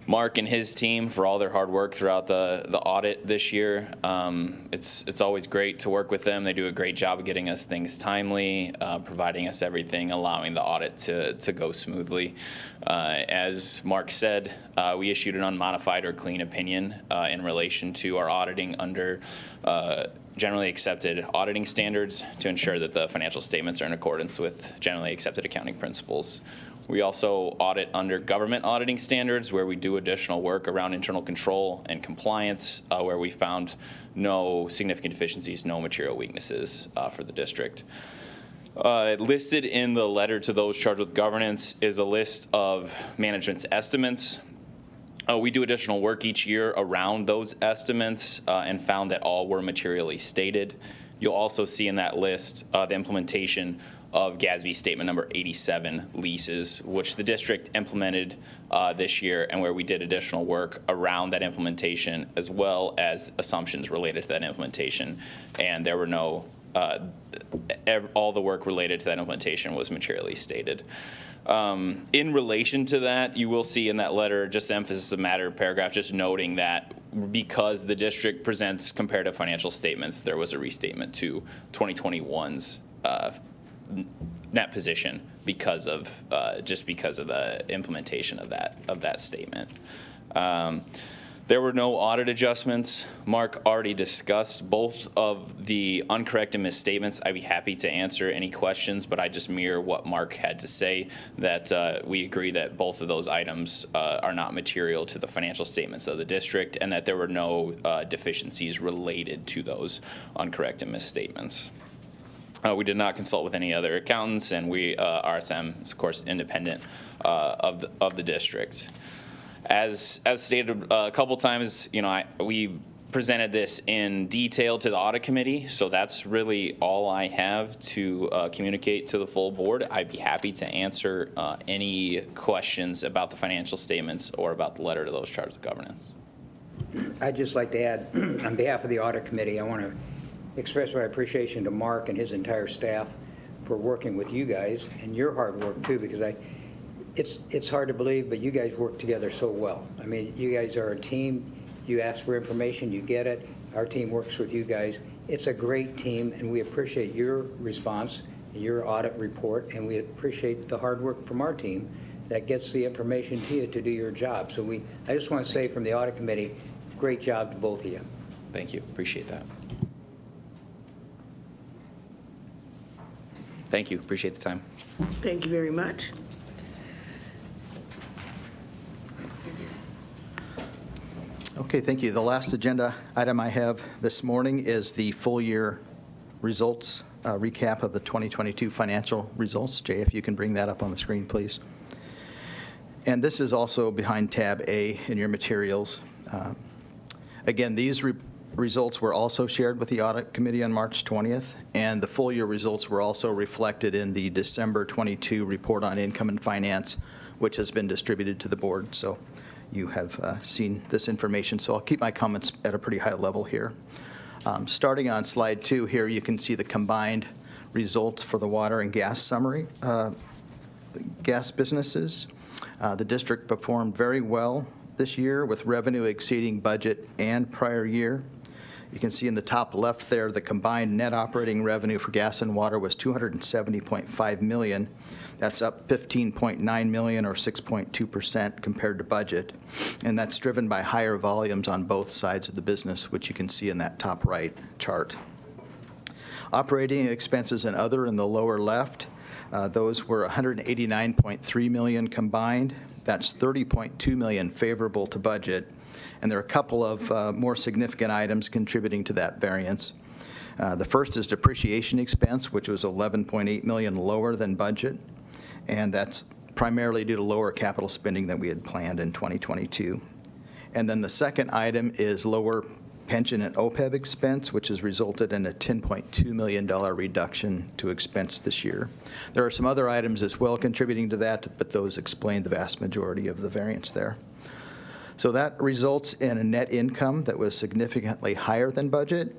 Mark and his team for all their hard work throughout the audit this year. It's always great to work with them. They do a great job of getting us things timely, providing us everything, allowing the audit to go smoothly. As Mark said, we issued an unmodified or clean opinion in relation to our auditing under generally accepted auditing standards to ensure that the financial statements are in accordance with generally accepted accounting principles. We also audit under government auditing standards, where we do additional work around internal control and compliance, where we found no significant deficiencies, no material weaknesses for the district. Listed in the letter to those charged with governance is a list of management's estimates. We do additional work each year around those estimates and found that all were materially stated. You'll also see in that list the implementation of GASB Statement Number 87 leases, which the district implemented this year, and where we did additional work around that implementation as well as assumptions related to that implementation. And there were no, all the work related to that implementation was materially stated. In relation to that, you will see in that letter just the emphasis of matter paragraph just noting that because the district presents comparative financial statements, there was a restatement to 2021's net position because of the implementation of that statement. There were no audit adjustments. Mark already discussed both of the uncorrected misstatements. I'd be happy to answer any questions, but I just mirror what Mark had to say, that we agree that both of those items are not material to the financial statements of the district, and that there were no deficiencies related to those uncorrected misstatements. We did not consult with any other accountants, and RSM is, of course, independent of the district. As stated a couple times, we presented this in detail to the audit committee, so that's really all I have to communicate to the full board. I'd be happy to answer any questions about the financial statements or about the letter to those charged with governance. I'd just like to add, on behalf of the audit committee, I want to express my appreciation to Mark and his entire staff for working with you guys, and your hard work too, because it's hard to believe, but you guys work together so well. I mean, you guys are a team. You ask for information, you get it. Our team works with you guys. It's a great team, and we appreciate your response, your audit report, and we appreciate the hard work from our team that gets the information to you to do your job. So I just want to say from the audit committee, great job to both of you. Thank you. Appreciate that. Thank you. Appreciate the time. Thank you very much. Okay, thank you. The last agenda item I have this morning is the full year results, recap of the 2022 financial results. Jay, if you can bring that up on the screen, please. And this is also behind tab A in your materials. Again, these results were also shared with the audit committee on March 20th, and the full year results were also reflected in the December 22 report on income and finance, which has been distributed to the board. So you have seen this information, so I'll keep my comments at a pretty high level here. Starting on slide 2 here, you can see the combined results for the water and gas summary, gas businesses. The district performed very well this year with revenue exceeding budget and prior year. You can see in the top left there, the combined net operating revenue for gas and water was $270.5 million. That's up $15.9 million or 6.2% compared to budget. And that's driven by higher volumes on both sides of the business, which you can see in that top right chart. Operating expenses and other in the lower left, those were $189.3 million combined. That's $30.2 million favorable to budget. And there are a couple of more significant items contributing to that variance. The first is depreciation expense, which was $11.8 million lower than budget. And that's primarily due to lower capital spending that we had planned in 2022. And then the second item is lower pension and OPEB expense, which has resulted in a $10.2 million reduction to expense this year. There are some other items as well contributing to that, but those explain the vast majority of the variance there. So that results in a net income that was significantly higher than budget.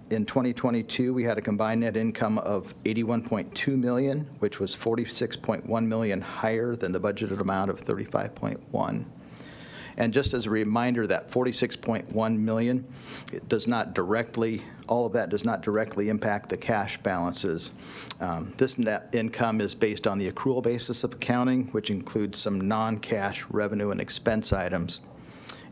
In 2022, we had a combined net income of $81.2 million, which was $46.1 million higher than the budgeted amount of $35.1. And just as a reminder, that $46.1 million, it does not directly, all of that does not directly impact the cash balances. This net income is based on the accrual basis of accounting, which includes some non-cash revenue and expense items.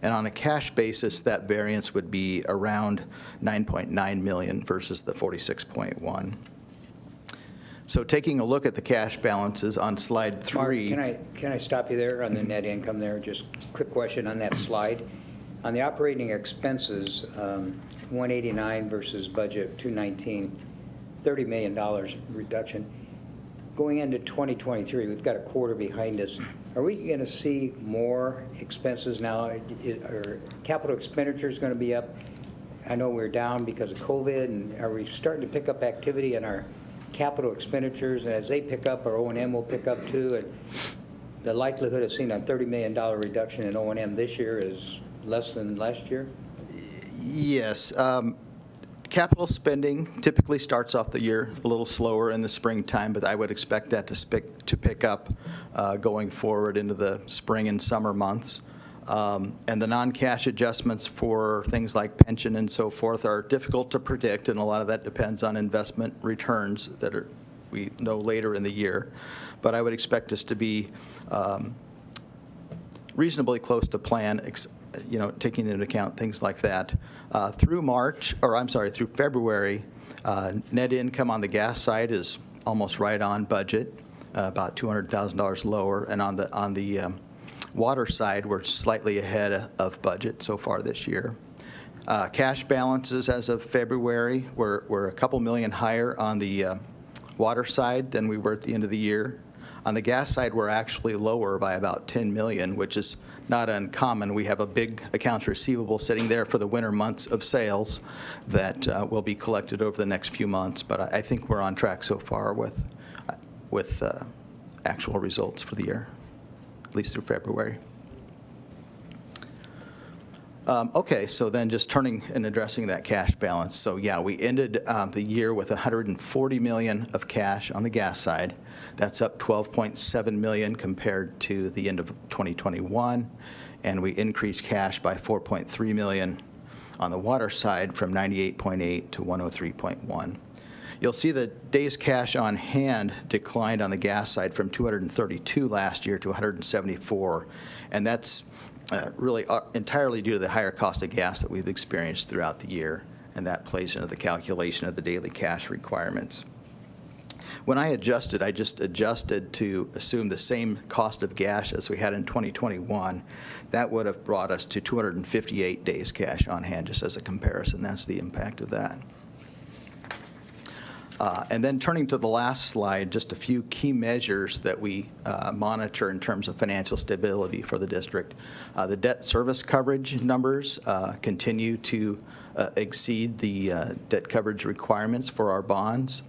And on a cash basis, that variance would be around $9.9 million versus the $46.1. So taking a look at the cash balances on slide 3. Mark, can I stop you there on the net income there? Just quick question on that slide. On the operating expenses, 189 versus budget 219, $30 million reduction. Going into 2023, we've got a quarter behind us. Are we going to see more expenses now? Are capital expenditures going to be up? I know we're down because of COVID, and are we starting to pick up activity in our capital expenditures? And as they pick up, our O&M will pick up too. And the likelihood of seeing a $30 million reduction in O&M this year is less than last year? Yes. Capital spending typically starts off the year a little slower in the springtime, but I would expect that to pick up going forward into the spring and summer months. And the non-cash adjustments for things like pension and so forth are difficult to predict, and a lot of that depends on investment returns that we know later in the year. But I would expect us to be reasonably close to plan, taking into account things like that. Through February, net income on the gas side is almost right on budget, about $200,000 lower, and on the water side, we're slightly ahead of budget so far this year. Cash balances as of February were a couple million higher on the water side than we were at the end of the year. On the gas side, we're actually lower by about $10 million, which is not uncommon. We have a big accounts receivable sitting there for the winter months of sales that will be collected over the next few months. But I think we're on track so far with actual results for the year, at least through February. Okay, so then just turning and addressing that cash balance. So yeah, we ended the year with $140 million of cash on the gas side. That's up $12.7 million compared to the end of 2021. And we increased cash by $4.3 million on the water side from 98.8 to 103.1. You'll see the days cash on hand declined on the gas side from 232 last year to 174. And that's really entirely due to the higher cost of gas that we've experienced throughout the year, and that plays into the calculation of the daily cash requirements. When I adjusted, I just adjusted to assume the same cost of gas as we had in 2021. That would have brought us to 258 days cash on hand, just as a comparison. That's the impact of that. And then turning to the last slide, just a few key measures that we monitor in terms of financial stability for the district. The debt service coverage numbers continue to exceed the debt coverage requirements for our bonds.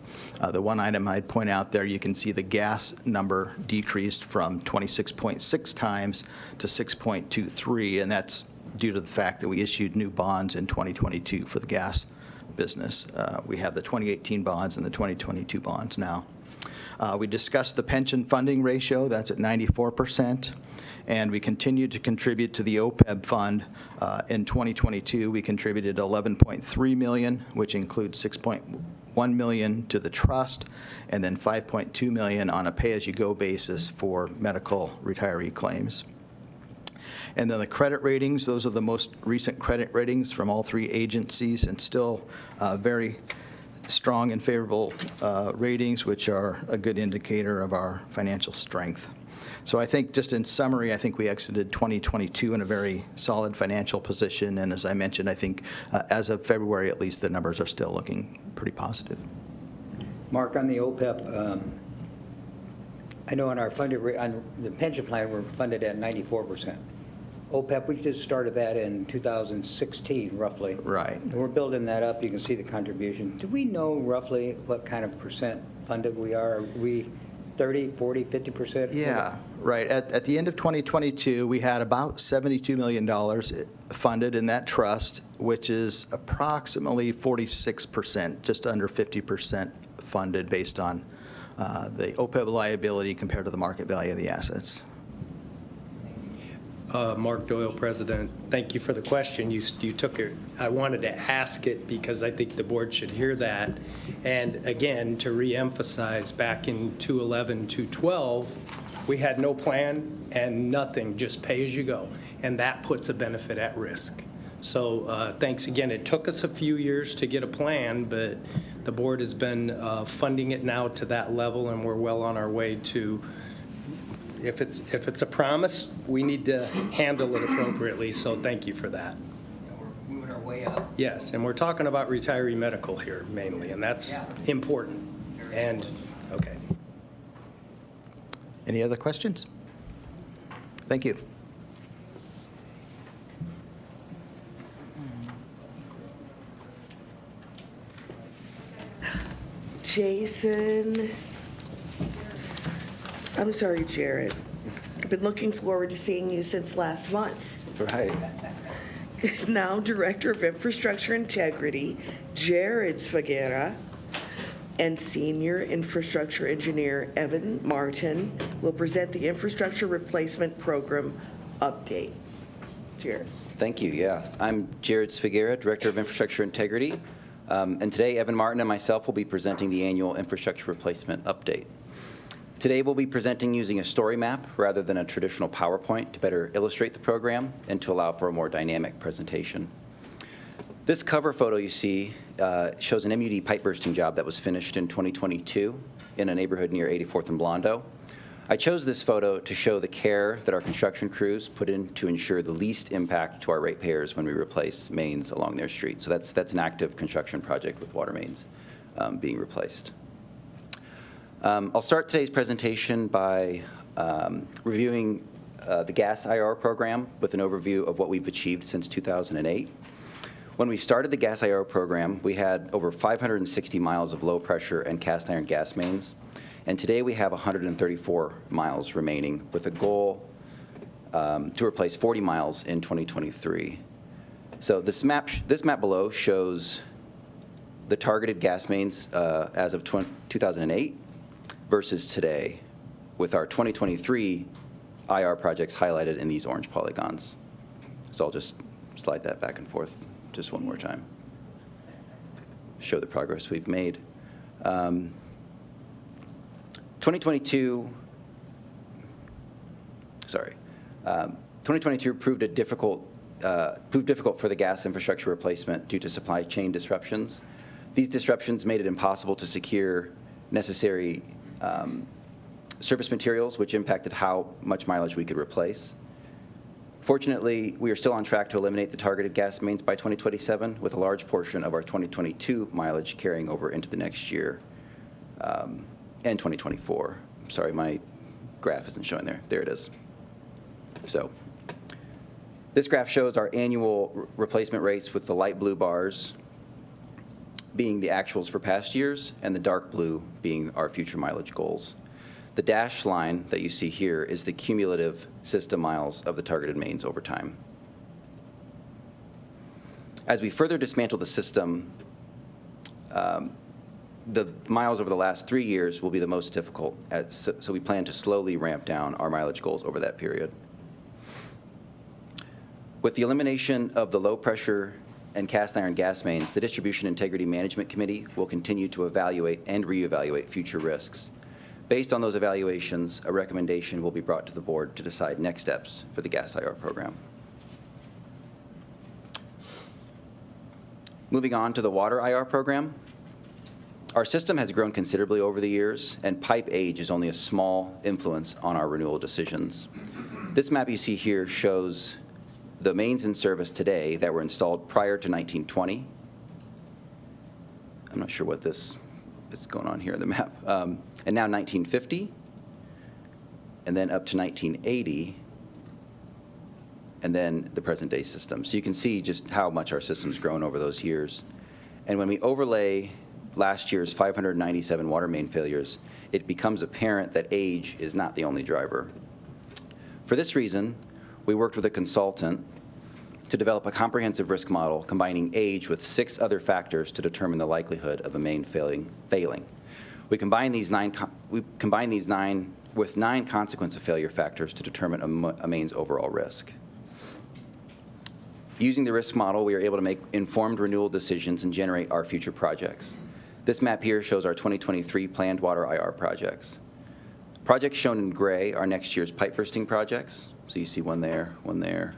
The one item I'd point out there, you can see the gas number decreased from 26.6 times to 6.23, and that's due to the fact that we issued new bonds in 2022 for the gas business. We have the 2018 bonds and the 2022 bonds now. We discussed the pension funding ratio. That's at 94%. And we continue to contribute to the OPEB fund. In 2022, we contributed $11.3 million, which includes $6.1 million to the trust, and then $5.2 million on a pay-as-you-go basis for medical retiree claims. And then the credit ratings, those are the most recent credit ratings from all three agencies, and still very strong and favorable ratings, which are a good indicator of our financial strength. So I think, just in summary, I think we exited 2022 in a very solid financial position, and as I mentioned, I think as of February at least, the numbers are still looking pretty positive. Mark, on the OPEB, I know on our funded on the pension plan, we're funded at 94%. OPEP, we just started that in 2016, roughly. Right. And we're building that up. You can see the contribution. Do we know roughly what kind of percent funded we are? Are we 30, 40, 50%? Yeah, right. At the end of 2022, we had about $72 million funded in that trust, which is approximately 46%, just under 50% funded based on the OPEB liability compared to the market value of the assets. Mark Doyle, President. Thank you for the question. You took it. I wanted to ask it because I think the board should hear that. And again, to reemphasize, back in 2011, 2012, we had no plan and nothing, just pay as you go. And that puts a benefit at risk. So thanks again. It took us a few years to get a plan, but the board has been funding it now to that level, and we're well on our way to. If it's a promise, we need to handle it appropriately, so thank you for that. We're moving our way up. Yes, and we're talking about retiree medical here mainly, and that's important. And, okay. Any other questions? Thank you. Jason. I'm sorry, Jared. I've been looking forward to seeing you since last month. Right. Now Director of Infrastructure Integrity, Jared Sfagera, and Senior Infrastructure Engineer Evan Martin will present the Infrastructure Replacement Program update. Jared. Thank you. Yeah, I'm Jared Sfagera, Director of Infrastructure Integrity. And today, Evan Martin and myself will be presenting the annual Infrastructure Replacement Update. Today, we'll be presenting using a story map rather than a traditional PowerPoint to better illustrate the program and to allow for a more dynamic presentation. This cover photo you see shows an M.U.D pipe bursting job that was finished in 2022 in a neighborhood near 84th and Blondo. I chose this photo to show the care that our construction crews put in to ensure the least impact to our ratepayers when we replace mains along their street. So that's an active construction project with water mains being replaced. I'll start today's presentation by reviewing the gas IR program with an overview of what we've achieved since 2008. When we started the gas IR program, we had over 560 miles of low pressure and cast iron gas mains. And today we have 134 miles remaining with a goal to replace 40 miles in 2023. So this map below shows the targeted gas mains as of 2008 versus today, with our 2023 IR projects highlighted in these orange polygons. So I'll just slide that back and forth just one more time. Show the progress we've made. 2022 proved difficult for the gas infrastructure replacement due to supply chain disruptions. These disruptions made it impossible to secure necessary surface materials, which impacted how much mileage we could replace. Fortunately, we are still on track to eliminate the targeted gas mains by 2027, with a large portion of our 2022 mileage carrying over into the next year and 2024. I'm sorry, my graph isn't showing there. There it is. So this graph shows our annual replacement rates, with the light blue bars being the actuals for past years and the dark blue being our future mileage goals. The dashed line that you see here is the cumulative system miles of the targeted mains over time. As we further dismantle the system, the miles over the last 3 years will be the most difficult, so we plan to slowly ramp down our mileage goals over that period. With the elimination of the low pressure and cast iron gas mains, the Distribution Integrity Management Committee will continue to evaluate and reevaluate future risks. Based on those evaluations, a recommendation will be brought to the board to decide next steps for the gas IR program. Moving on to the water IR program. Our system has grown considerably over the years, and pipe age is only a small influence on our renewal decisions. This map you see here shows the mains in service today that were installed prior to 1920. I'm not sure what this is going on here in the map. And now 1950, and then up to 1980, and and then the present-day system. So you can see just how much our system's grown over those years. And when we overlay last year's 597 water main failures, it becomes apparent that age is not the only driver. For this reason, we worked with a consultant to develop a comprehensive risk model combining age with 6 other factors to determine the likelihood of a main failing. We combine these 9 with 9 consequence of failure factors to determine a main's overall risk. Using the risk model, we are able to make informed renewal decisions and generate our future projects. This map here shows our 2023 planned water IR projects. Projects shown in gray are next year's pipe bursting projects. So you see one there,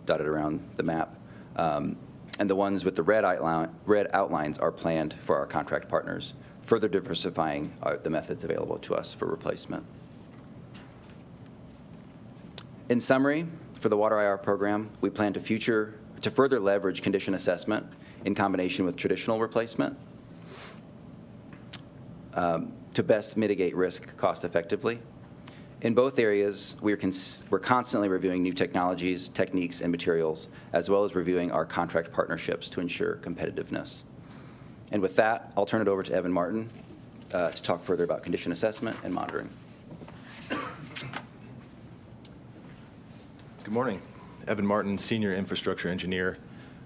dotted around the map. And the ones with the red outlines are planned for our contract partners, further diversifying the methods available to us for replacement. In summary, for the Water IR program, we plan to further leverage condition assessment in combination with traditional replacement to best mitigate risk cost effectively. In both areas, we're constantly reviewing new technologies, techniques, and materials, as well as reviewing our contract partnerships to ensure competitiveness. And with that, I'll turn it over to Evan Martin to talk further about condition assessment and monitoring. Good morning. Evan Martin, Senior Infrastructure Engineer.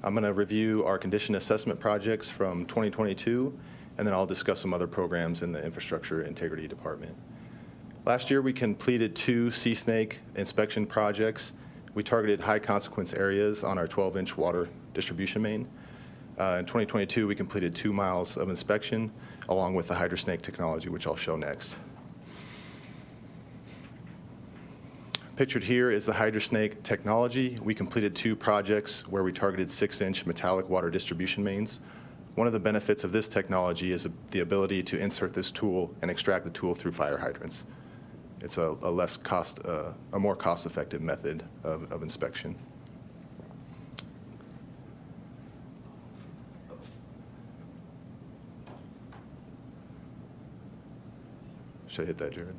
I'm going to review our condition assessment projects from 2022, and then I'll discuss some other programs in the Infrastructure Integrity Department. Last year, we completed 2 sea snake inspection projects. We targeted high consequence areas on our 12-inch water distribution main. In 2022, we completed 2 miles of inspection along with the hydrosnake technology, which I'll show next. Pictured here is the hydrosnake technology. We completed 2 projects where we targeted 6-inch metallic water distribution mains. One of the benefits of this technology is the ability to insert this tool and extract the tool through fire hydrants. It's a more cost-effective method of inspection. Should I hit that, Jared?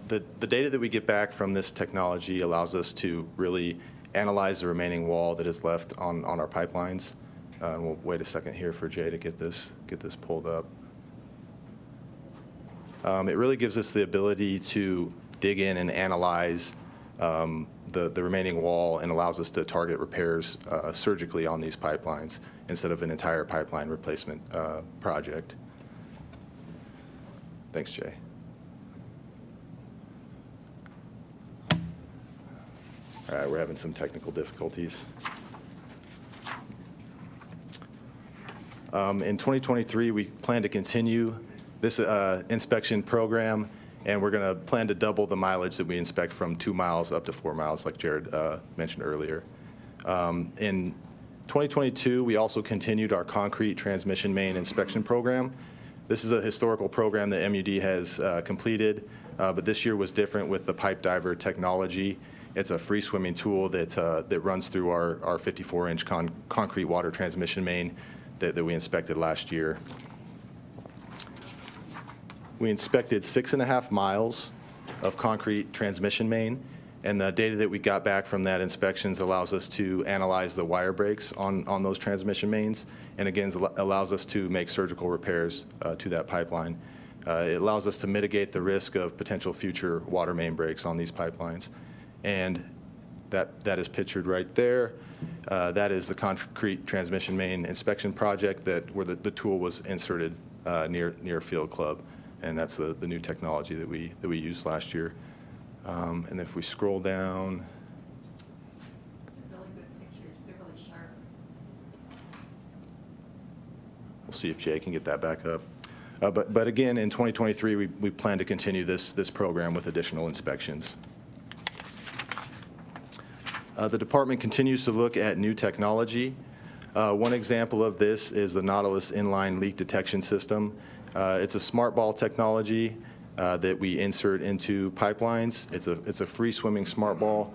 The data that we get back from this technology allows us to really analyze the remaining wall that is left on our pipelines. And we'll wait a second here for Jay to get this pulled up. It really gives us the ability to dig in and analyze the remaining wall and allows us to target repairs surgically on these pipelines instead of an entire pipeline replacement project. Thanks, Jay. All right, we're having some technical difficulties. In 2023, we plan to continue this inspection program, and we're going to plan to double the mileage that we inspect from 2 miles up to 4 miles, like Jared mentioned earlier. In 2022, we also continued our concrete transmission main inspection program. This is a historical program that M.U.D has completed, but this year was different with the pipe diver technology. It's a free swimming tool that runs through our 54-inch concrete water transmission main that we inspected last year. We inspected 6.5 miles of concrete transmission main, and the data that we got back from that inspections allows us to analyze the wire breaks on those transmission mains, and again allows us to make surgical repairs to that pipeline. It allows us to mitigate the risk of potential future water main breaks on these pipelines. And that is pictured right there. That is the concrete transmission main inspection project where the tool was inserted near Field Club, and that's the new technology that we used last year. And if we scroll down, Really good pictures. They're really sharp. we'll see if Jay can get that back up. But again, in 2023, we plan to continue this program with additional inspections. The department continues to look at new technology. One example of this is the Nautilus inline leak detection system. It's a smart ball technology that we insert into pipelines. It's a free swimming smart ball.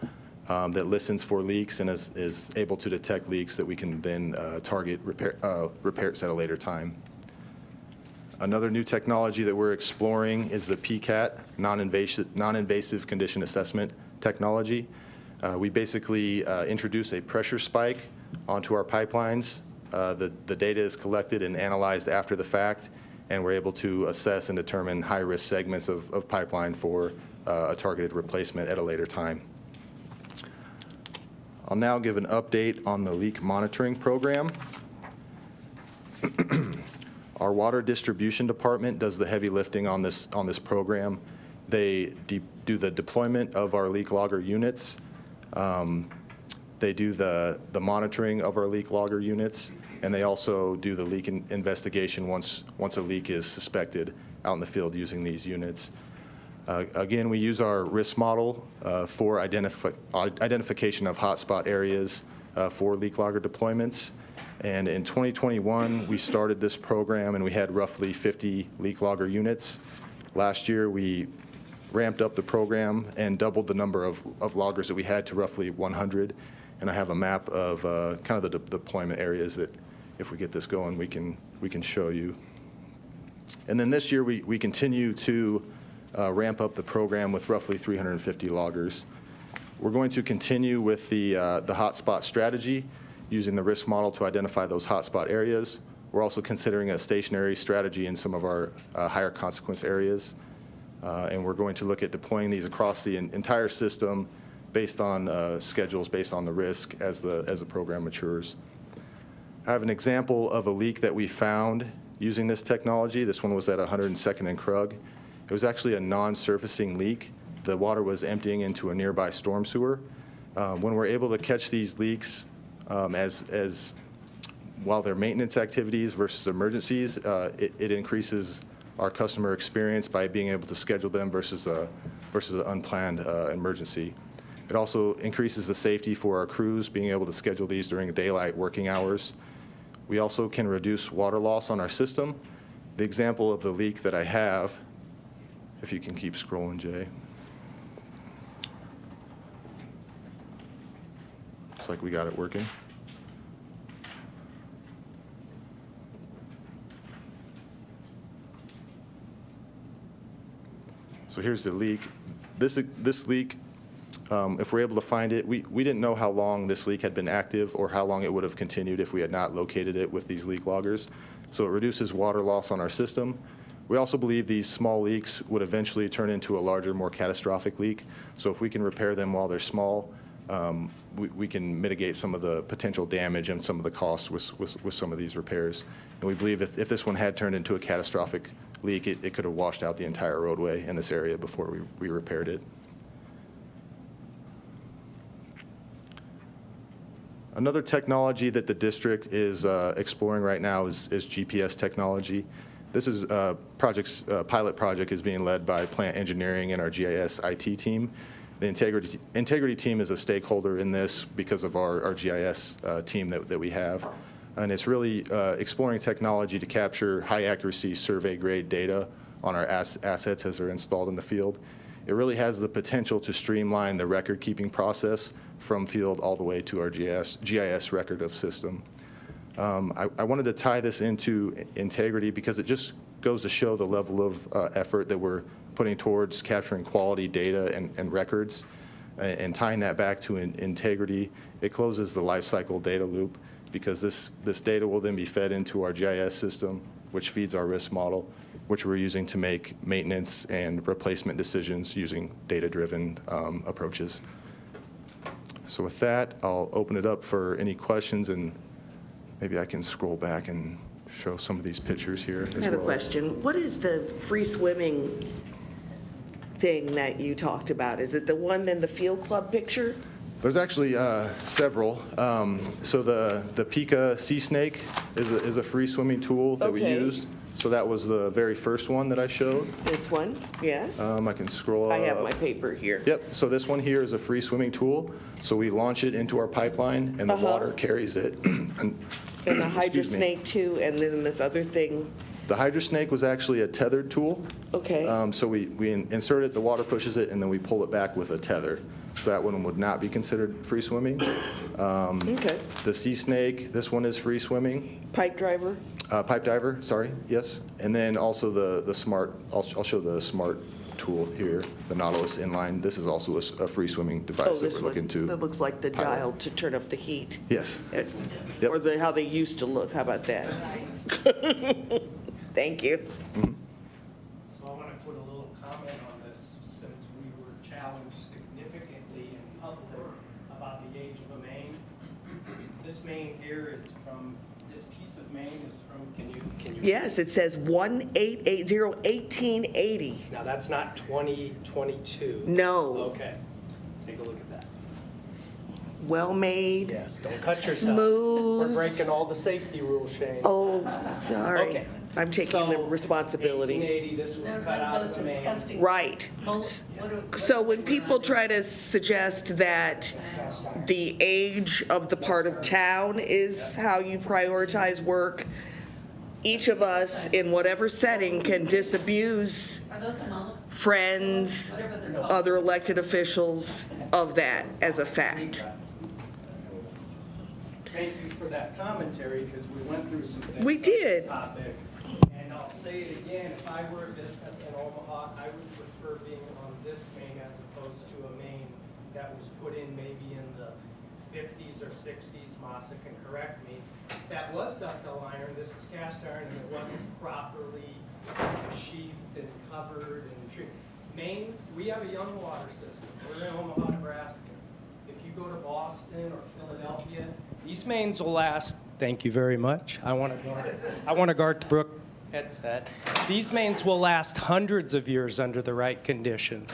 that listens for leaks and is able to detect leaks that we can then target repairs at a later time. Another new technology that we're exploring is the PCAT, non-invasive condition assessment technology. We basically introduce a pressure spike onto our pipelines. The data is collected and analyzed after the fact, and we're able to assess and determine high-risk segments of pipeline for a targeted replacement at a later time. I'll now give an update on the leak monitoring program. Our water distribution department does the heavy lifting on this program. They do the deployment of our leak logger units. They do the monitoring of our leak logger units, and they also do the leak investigation once a leak is suspected out in the field using these units. Again, we use our risk model for identification of hotspot areas for leak logger deployments. And in 2021, we started this program, and we had roughly 50 leak logger units. Last year, we ramped up the program and doubled the number of loggers that we had to roughly 100. And I have a map of kind of the deployment areas that, if we get this going, we can show you. And then this year, we continue to ramp up the program with roughly 350 loggers. We're going to continue with the hotspot strategy, using the risk model to identify those hotspot areas. We're also considering a stationary strategy in some of our higher consequence areas. And we're going to look at deploying these across the entire system based on schedules, based on the risk as the program matures. I have an example of a leak that we found using this technology. This one was at 102nd and Krug. It was actually a non-surfacing leak. The water was emptying into a nearby storm sewer. When we're able to catch these leaks as while they're maintenance activities versus emergencies, it increases our customer experience by being able to schedule them versus an unplanned emergency. It also increases the safety for our crews, being able to schedule these during daylight working hours. We also can reduce water loss on our system. The example of the leak that I have, if you can keep scrolling, Jay. Looks like we got it working. So here's the leak. This leak, if we're able to find it, we didn't know how long this leak had been active or how long it would have continued if we had not located it with these leak loggers. So it reduces water loss on our system. We also believe these small leaks would eventually turn into a larger, more catastrophic leak. So if we can repair them while they're small, we can mitigate some of the potential damage and some of the costs with some of these repairs. And we believe if this one had turned into a catastrophic leak, it could have washed out the entire roadway in this area before we repaired it. Another technology that the district is exploring right now is GPS technology. This is pilot project is being led by plant engineering and our GIS IT team. The integrity team is a stakeholder in this because of our GIS team that we have. And it's really exploring technology to capture high accuracy survey grade data on our assets as they're installed in the field. It really has the potential to streamline the record keeping process from field all the way to our GIS record of system. I wanted to tie this into integrity because it just goes to show the level of effort that we're putting towards capturing quality data and records, and tying that back to integrity. It closes the life cycle data loop because this data will then be fed into our GIS system, which feeds our risk model, which we're using to make maintenance and replacement decisions using data-driven approaches. So with that, I'll open it up for any questions, and maybe I can scroll back and show some of these pictures here as well. I have a question. What is the free swimming thing that you talked about? Is it the one in the field club picture? There's actually several. So the Pika Sea Snake is a free swimming tool that we used. So that was the very first one that I showed. This one, yes. I can scroll I have up. my paper here. Yep, so this one here is a free swimming tool. So we launch it into our pipeline, and the water carries it. And the Hydra Snake too, and then this other thing. The Hydra Snake was actually a tethered tool. Okay. So we insert it, the water pushes it, and then we pull it back with a tether. so that one would not be considered free swimming. Okay. The sea snake, this one is free swimming. Pipe driver? Pipe diver, sorry, yes. And then also the smart, I'll show the smart tool here, the Nautilus inline. This is also a free swimming device that we're looking to. That looks like the pilot. dial to turn up the heat. Yes. Yep. Yep. Or how they used to look. How about that? Thank you. So I want to put a little comment on this, since we were challenged significantly in public about the age of a main. This main here is from, this piece of main is from, can you? Yes, it says 1880. Now, that's not 2022. No. Okay, take a look at that. Well-made. Yes, don't cut yourself. Smooth. We're breaking all the safety rules, Shane. Oh, sorry. Okay. I'm taking the responsibility. 1880, this was cut out of the main. Right. So when people try to suggest that the age of the part of town is how you prioritize work, each of us in whatever setting can disabuse friends, other elected officials of that as a fact. Thank you for that commentary, because we went through some things. We did. On this topic. And I'll say it again, if I were a business in Omaha, I would prefer being on this main as opposed to a main that was put in maybe in the 50s or 60s. Masa can correct me. That was ductile iron, this is cast iron, and it wasn't properly sheathed and covered and treated. Mains, we have a young water system. We're in Omaha, Nebraska. If you go to Boston or Philadelphia, these mains will last, thank you very much. I want a Garth Brook headset. These mains will last hundreds of years under the right conditions.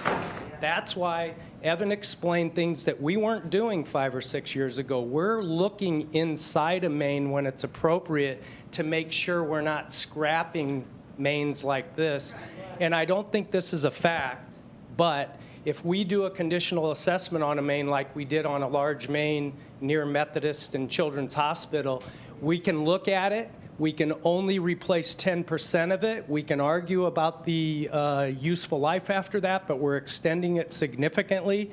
That's why Evan explained things that we weren't doing 5 or 6 years ago. We're looking inside a main when it's appropriate to make sure we're not scrapping mains like this. And I don't think this is a fact, but if we do a conditional assessment on a main like we did on a large main near Methodist and Children's Hospital, we can look at it. We can only replace 10% of it. We can argue about the useful life after that, but we're extending it significantly.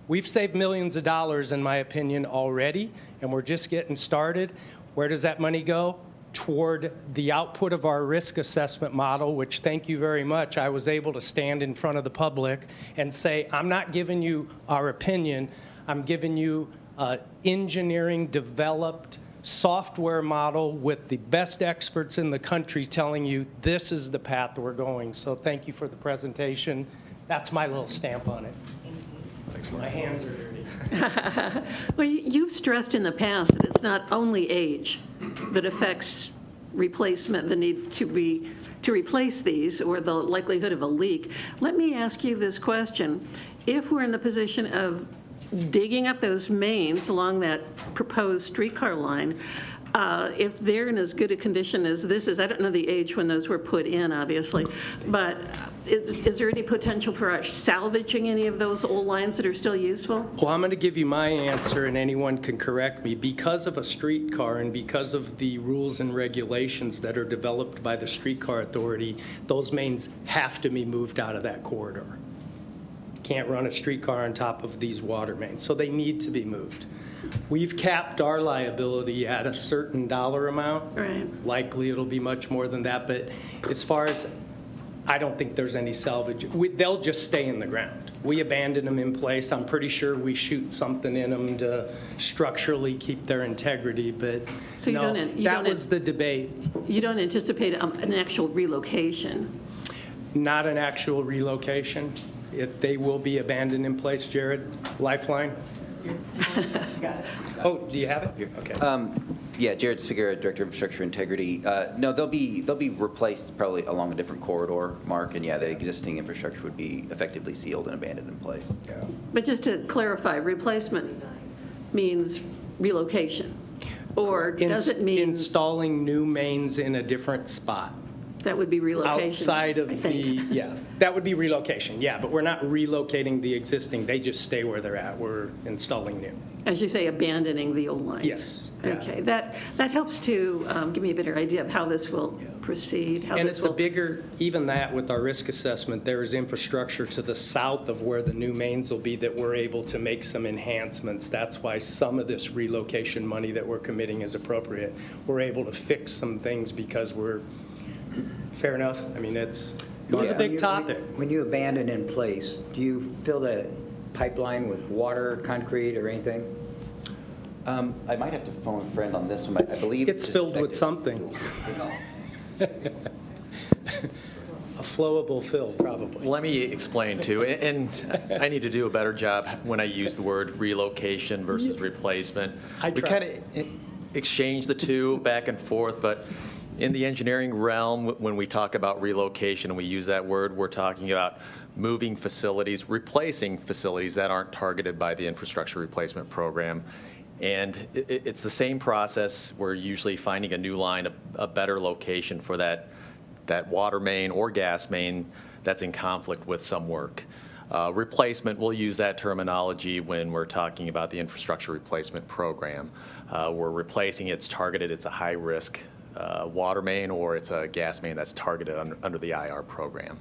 We've saved millions of dollars, in my opinion, already, and we're just getting started. Where does that money go? Toward the output of our risk assessment model, which, thank you very much, I was able to stand in front of the public and say, I'm not giving you our opinion, I'm giving you engineering developed software model with the best experts in the country telling you this is the path we're going. So thank you for the presentation. That's my little stamp on it. Thanks, Mark. My hands are dirty. Well, you've stressed in the past that it's not only age that affects replacement, the need to replace these, or the likelihood of a leak. Let me ask you this question. If we're in the position of digging up those mains along that proposed streetcar line, if they're in as good a condition as this is, I don't know the age when those were put in, obviously, but is there any potential for us salvaging any of those old lines that are still useful? Well, I'm going to give you my answer, and anyone can correct me. Because of a streetcar and because of the rules and regulations that are developed by the Streetcar Authority, those mains have to be moved out of that corridor. Can't run a streetcar on top of these water mains, so they need to be moved. We've capped our liability at a certain dollar amount. Right. Likely it'll be much more than that, but as far as, I don't think there's any salvage. They'll just stay in the ground. We abandon them in place. I'm pretty sure we shoot something in them to structurally keep their integrity, but So you no, don't- you that don't- was the debate. You don't anticipate an actual relocation? Not an actual relocation. They will be abandoned in place. Jared, Lifeline? Oh, do you have it? Here, okay. Yeah, Jared Figueroa, Director of Infrastructure Integrity. No, they'll be replaced probably along a different corridor, Mark, and yeah, the existing infrastructure would be effectively sealed and abandoned in place. Yeah. But just to clarify, replacement means relocation? Or does it mean? Installing new mains in a different spot. That would be relocation. Outside of I the, think. yeah, that would be relocation, yeah, but we're not relocating the existing, they just stay where they're at, we're installing new. As you say, abandoning the old lines. Yes, yeah. Okay, that helps to give me a better idea of how this will proceed, how And this it's a will. bigger, even that with our risk assessment, there is infrastructure to the south of where the new mains will be that we're able to make some enhancements. That's why some of this relocation money that we're committing is appropriate. We're able to fix some things because we're, fair enough, I mean, it was a big topic. When you abandon in place, do you fill the pipeline with water, concrete, or anything? I might have to phone a friend on this one, but I believe It's filled with something. A flowable fill, probably. Let me explain too, and I need to do a better job when I use the word relocation versus replacement. I We try. kind of exchange the two back and forth, but in the engineering realm, when we talk about relocation and we use that word, we're talking about moving facilities, replacing facilities that aren't targeted by the infrastructure replacement program. And it's the same process. We're usually finding a new line, a better location for that water main or gas main that's in conflict with some work. Replacement, we'll use that terminology when we're talking about the infrastructure replacement program. We're replacing, it's targeted, it's a high-risk water main, or it's a gas main that's targeted under the IR program.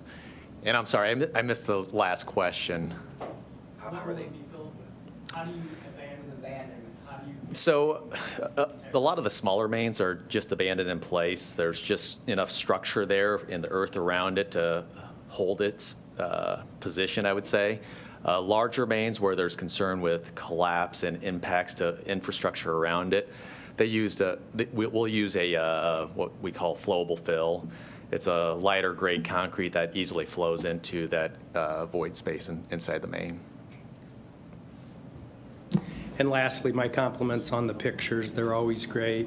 And I'm sorry, I missed the last question. How are they be filled with? How do you abandon? How do you? So a lot of the smaller mains are just abandoned in place. There's just enough structure there in the earth around it to hold its position, I would say. Larger mains where there's concern with collapse and impacts to infrastructure around it, we'll use a what we call flowable fill. It's a lighter grade concrete that easily flows into that void space inside the main. And lastly, my compliments on the pictures. They're always great.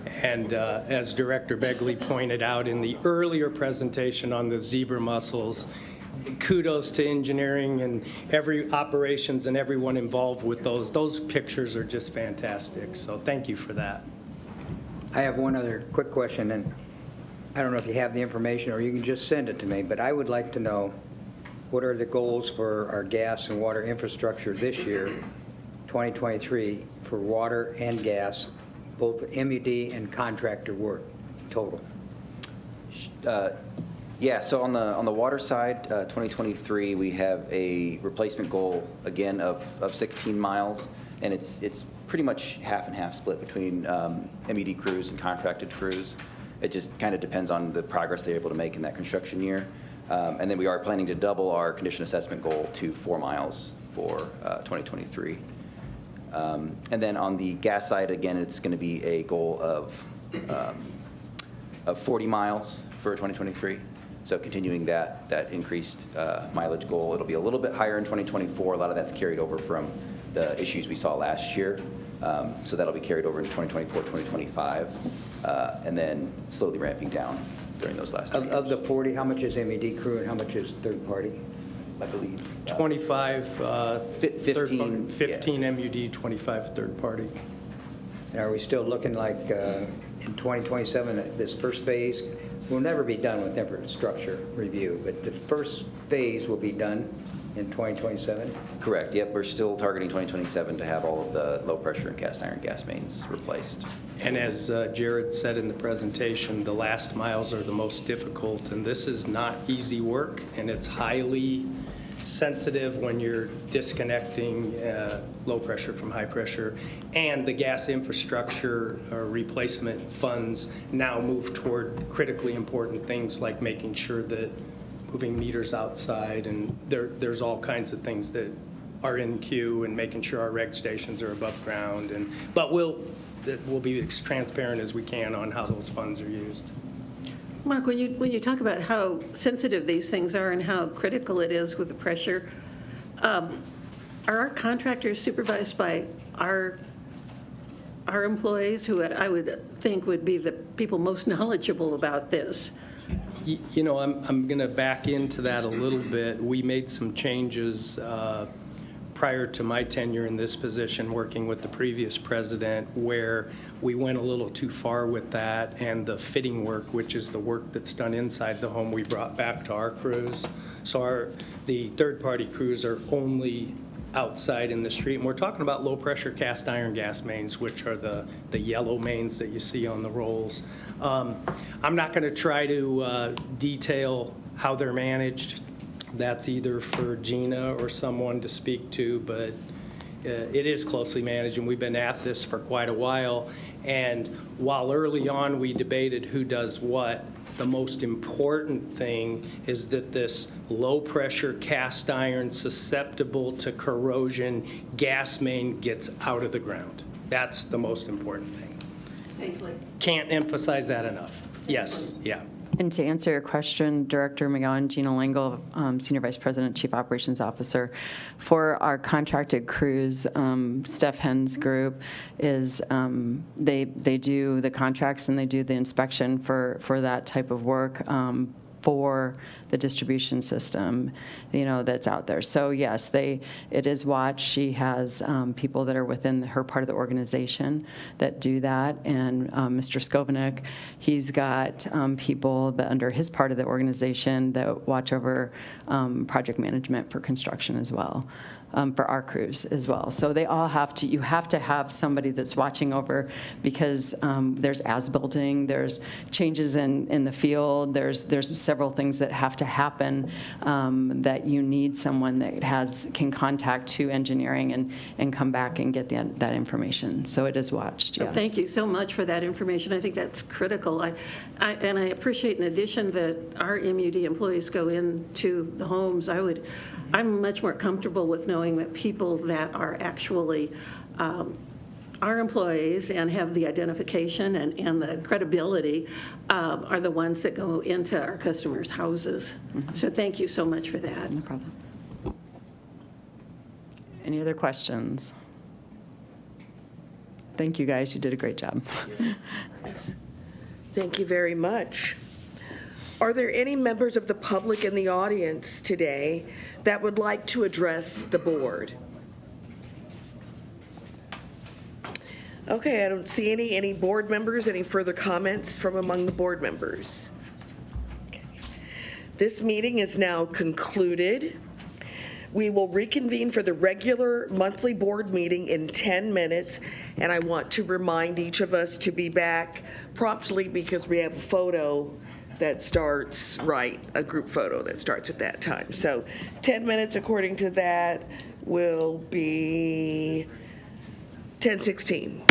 And as Director Begley pointed out in the earlier presentation on the zebra mussels, kudos to engineering and every operations and everyone involved with those. Those pictures are just fantastic. So thank you for that. I have one other quick question, and I don't know if you have the information or you can just send it to me, but I would like to know what are the goals for our gas and water infrastructure this year, 2023, for water and gas, both M.U.D. and contractor work total? Yeah, so on the water side, 2023, we have a replacement goal, again, of 16 miles, and it's pretty much half and half split between M.U.D. crews and contracted crews. It just kind of depends on the progress they're able to make in that construction year. And then we are planning to double our condition assessment goal to 4 miles for 2023. And then on the gas side, again, it's going to be a goal of 40 miles for 2023. So continuing that increased mileage goal. It'll be a little bit higher in 2024. A lot of that's carried over from the issues we saw last year. So that'll be carried over into 2024, 2025, and then slowly ramping down during those last 3 years. Of the 40, how much is M.U.D. crew and how much is third party? I believe 25 15, 15 M.U.D., 25 third party. And are we still looking like in 2027, this first phase? We'll never be done with infrastructure review, but the first phase will be done in 2027? Correct, yep. We're still targeting 2027 to have all of the low pressure and cast iron gas mains replaced. And as Jared said in the presentation, the last miles are the most difficult, and this is not easy work, and it's highly sensitive when you're disconnecting low pressure from high pressure. And the gas infrastructure replacement funds now move toward critically important things like making sure that moving meters outside, and there's all kinds of things that are in queue, and making sure our reg stations are above ground. But we'll be as transparent as we can on how those funds are used. Mark, when you talk about how sensitive these things are and how critical it is with the pressure, are our contractors supervised by our employees, who I would think would be the people most knowledgeable about this? You know, I'm going to back into that a little bit. We made some changes prior to my tenure in this position, working with the previous president, where we went a little too far with that, and the fitting work, which is the work that's done inside the home, we brought back to our crews. So the third-party crews are only outside in the street, and we're talking about low-pressure cast iron gas mains, which are the yellow mains that you see on the rolls. I'm not going to try to detail how they're managed. That's either for Gina or someone to speak to, but it is closely managed, and we've been at this for quite a while. And while early on we debated who does what, the most important thing is that this low-pressure cast iron susceptible to corrosion gas main gets out of the ground. That's the most important thing. Safely. Can't emphasize that enough. Yes, yeah. And to answer your question, Director McGowan, Gina Langle, Senior Vice President, Chief Operations Officer, for our contracted crews, Steph Henn's group is, they do the contracts and they do the inspection for that type of work for the distribution system, that's out there. So yes, it is watched. She has people that are within her part of the organization that do that. And Mr. Skovanec, he's got people that under his part of the organization that watch over project management for construction as well. For our crews as well. So they all you have to have somebody that's watching over, because there's as-building, there's changes in the field, there's several things that have to happen that you need someone that can contact to engineering and come back and get that information. So it is watched, yes. Thank you so much for that information. I think that's critical. And I appreciate, in addition, that our M.U.D. employees go into the homes. I'm much more comfortable with knowing that people that are actually our employees and have the identification and the credibility are the ones that go into our customers' houses. So thank you so much for that. No problem. Any other questions? Thank you, guys. You did a great job. Thank you very much. Are there any members of the public in the audience today that would like to address the board? Okay, I don't see any board members. Any further comments from among the board members? Okay. This meeting is now concluded. We will reconvene for the regular monthly board meeting in 10 minutes, and I want to remind each of us to be back promptly because we have a photo that starts, a group photo that starts at that time. So 10 minutes according to that will be 10:16.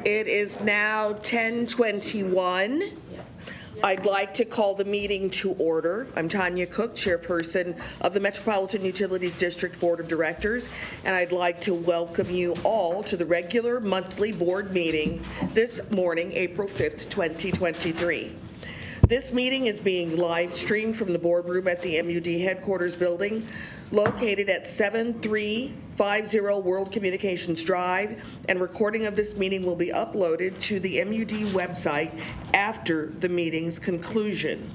It is now 10:21. I'd like to call the meeting to order. I'm Tanya Cook, Chairperson of the Metropolitan Utilities District Board of Directors, and I'd like to welcome you all to the regular monthly board meeting this morning, April 5th, 2023. This meeting is being live streamed from the boardroom at the M.U.D headquarters building, located at 7350 World Communications Drive, and recording of this meeting will be uploaded to the M.U.D website after the meeting's conclusion.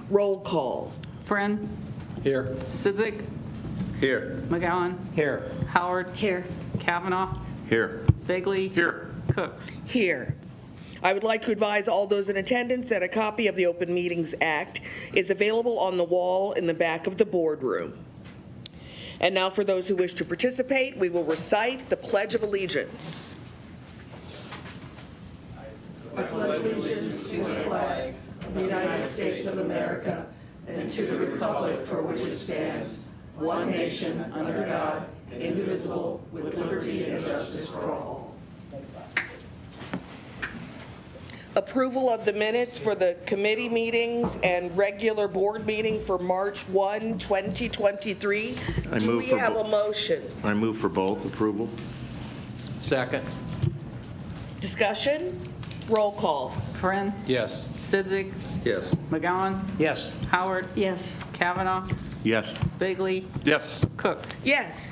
Roll call. Friend. Here. Sidzik. Here. McGowan. Here. Howard. Here. Kavanaugh. Here. Bagley. Here. Cook. Here. I would like to advise all those in attendance that a copy of the Open Meetings Act is available on the wall in the back of the boardroom. And now for those who wish to participate, we will recite the Pledge of Allegiance. I pledge allegiance to the flag of the United States of America and to the republic for which it stands, one nation, under God, indivisible, with liberty and justice for all. Approval of the minutes for the committee meetings and regular board meeting for March 1, 2023. Do we have a motion? I move for both approval. Second. Discussion? Roll call. Friend. Yes. Sidzik. Yes. McGowan. Yes. Howard. Yes. Kavanaugh. Yes. Bagley. Yes. Cook. Yes.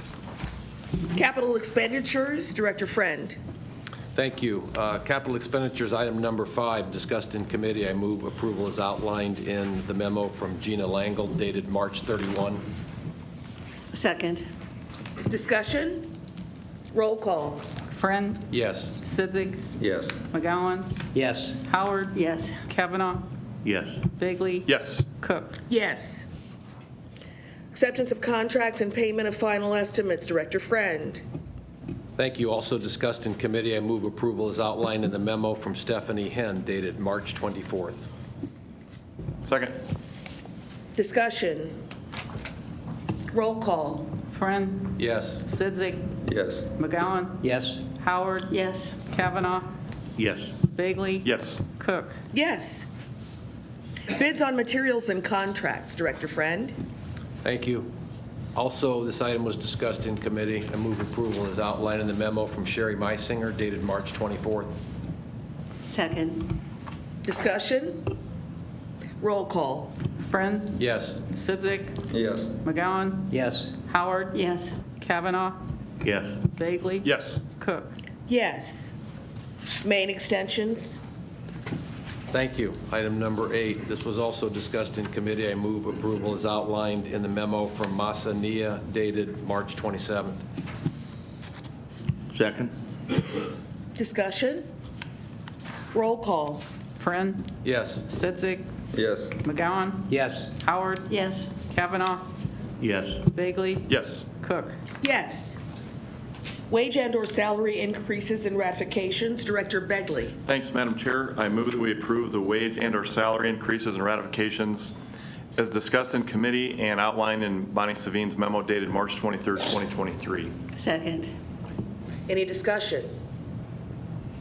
Capital expenditures, Director Friend. Thank you. Capital expenditures, item number 5, discussed in committee. I move approval as outlined in the memo from Gina Langle dated March 31. Second. Discussion? Roll call. Friend. Yes. Sidzik. Yes. McGowan. Yes. Howard. Yes. Kavanaugh. Yes. Bagley. Yes. Cook. Yes. Acceptance of contracts and payment of final estimates, Director Friend. Thank you. Also discussed in committee. I move approval as outlined in the memo from Stephanie Henn dated March 24th. Second. Discussion? Roll call. Friend. Yes. Sidzik. Yes. McGowan. Yes. Howard. Yes. Kavanaugh. Yes. Bagley. Yes. Cook. Yes. Bids on materials and contracts, Director Friend. Thank you. Also, this item was discussed in committee. I move approval as outlined in the memo from Sherry Meisinger dated March 24th. Second. Discussion? Roll call. Friend. Yes. Sidzik. Yes. McGowan. Yes. Howard. Yes. Kavanaugh. Yes. Bagley. Yes. Cook. Yes. Main extensions? Thank you. Item number 8. This was also discussed in committee. I move approval as outlined in the memo from Masa Nia dated March 27th. Second. Discussion? Roll call. Friend. Yes. Sidzik. Yes. McGowan. Yes. Howard. Yes. Kavanaugh. Yes. Bagley. Yes. Cook. Yes. Wage and/or salary increases and ratifications, Director Begley. Thanks, Madam Chair. I move that we approve the wage and/or salary increases and ratifications as discussed in committee and outlined in Bonnie Savine's memo dated March 23rd, 2023. Second. Any discussion?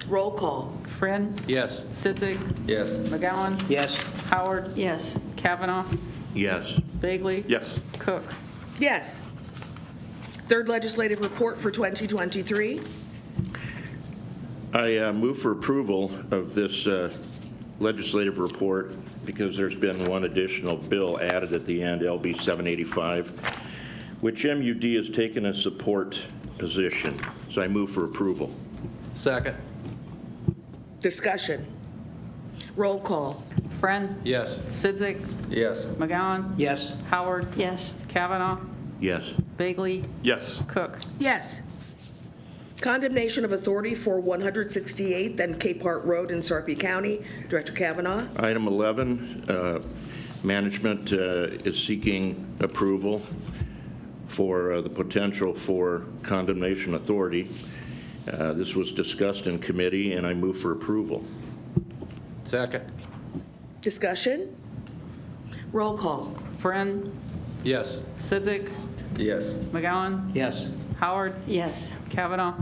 Roll call. Friend. Yes. Sidzik. Yes. McGowan. Yes. Howard. Yes. Kavanaugh. Yes. Bagley. Yes. Cook. Yes. Third legislative report for 2023. I move for approval of this legislative report because there's been one additional bill added at the end, LB 785, which M.U.D has taken a support position. So I move for approval. Second. Discussion. Roll call. Friend. Yes. Sidzik. Yes. McGowan. Yes. Howard. Yes. Kavanaugh. Yes. Bagley. Yes. Cook. Yes. Condemnation of authority for 168th and Capehart Road in Sarpy County. Director Kavanaugh. Item 11, management is seeking approval for the potential for condemnation authority. This was discussed in committee, and I move for approval. Second. Discussion. Roll call. Friend. Yes. Sidzik. Yes. McGowan. Yes. Howard. Yes. Kavanaugh.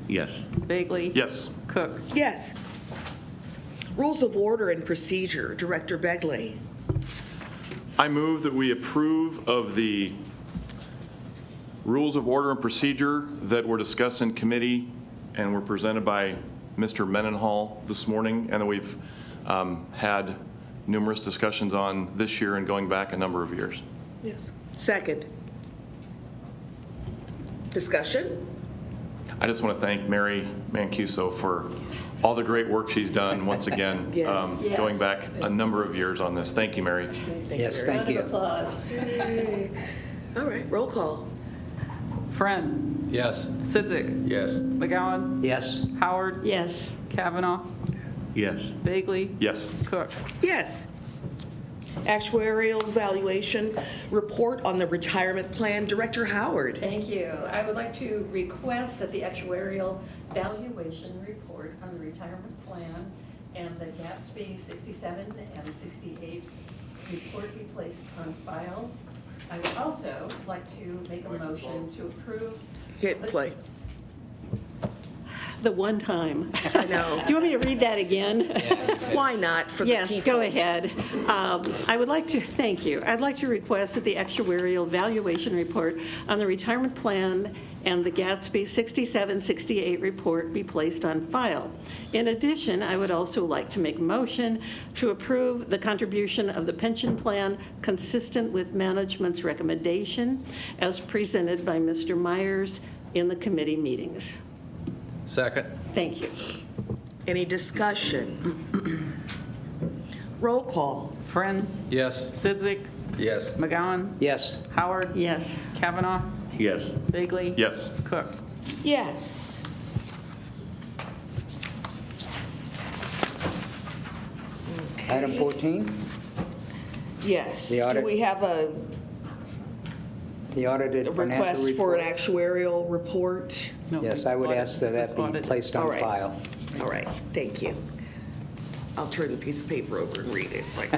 Yes. Bagley. Yes. Cook. Cook. Yes. Rules of Order and Procedure, Director Begley. I move that we approve of the rules of order and procedure that were discussed in committee and were presented by Mr. Mendenhall this morning, and that we've had numerous discussions on this year and going back a number of years. Yes. Second. Discussion? I just want to thank Mary Mancuso for all the great work she's done once again, Yes. going back a number of years on this. Thank you, Mary. Yes, thank you. Yay. All right, roll call. Friend. Yes. Sidzik. Yes. McGowan. Yes. Howard. Yes. Kavanaugh. Yes. Bagley. Yes. Cook. Yes. Actuarial Valuation Report on the Retirement Plan, Director Howard. Thank you. I would like to request that the actuarial valuation report on the retirement plan and the Gatsby 67 and 68 report be placed on file. I would also like to make a motion to approve. Hit play. The one time. I know. Do you want me to read that again? Why not for the Yes, people? go ahead. I would like to, thank you. I'd like to request that the actuarial valuation report on the retirement plan and the Gatsby 67-68 report be placed on file. In addition, I would also like to make a motion to approve the contribution of the pension plan consistent with management's recommendation as presented by Mr. Myers in the committee meetings. Second. Thank you. Any discussion? Roll call. Friend. Yes. Sidzik. Yes. McGowan. Yes. Howard. Yes. Kavanaugh. Yes. Bagley. Yes. Cook. Yes. Item 14, Yes. The Do audit- we have a the audited financial request for report. an actuarial report? No, Yes, I would audit. ask that This is that be audit. placed All on right. file. All right, thank you. I'll turn the piece of paper over and read it. Right.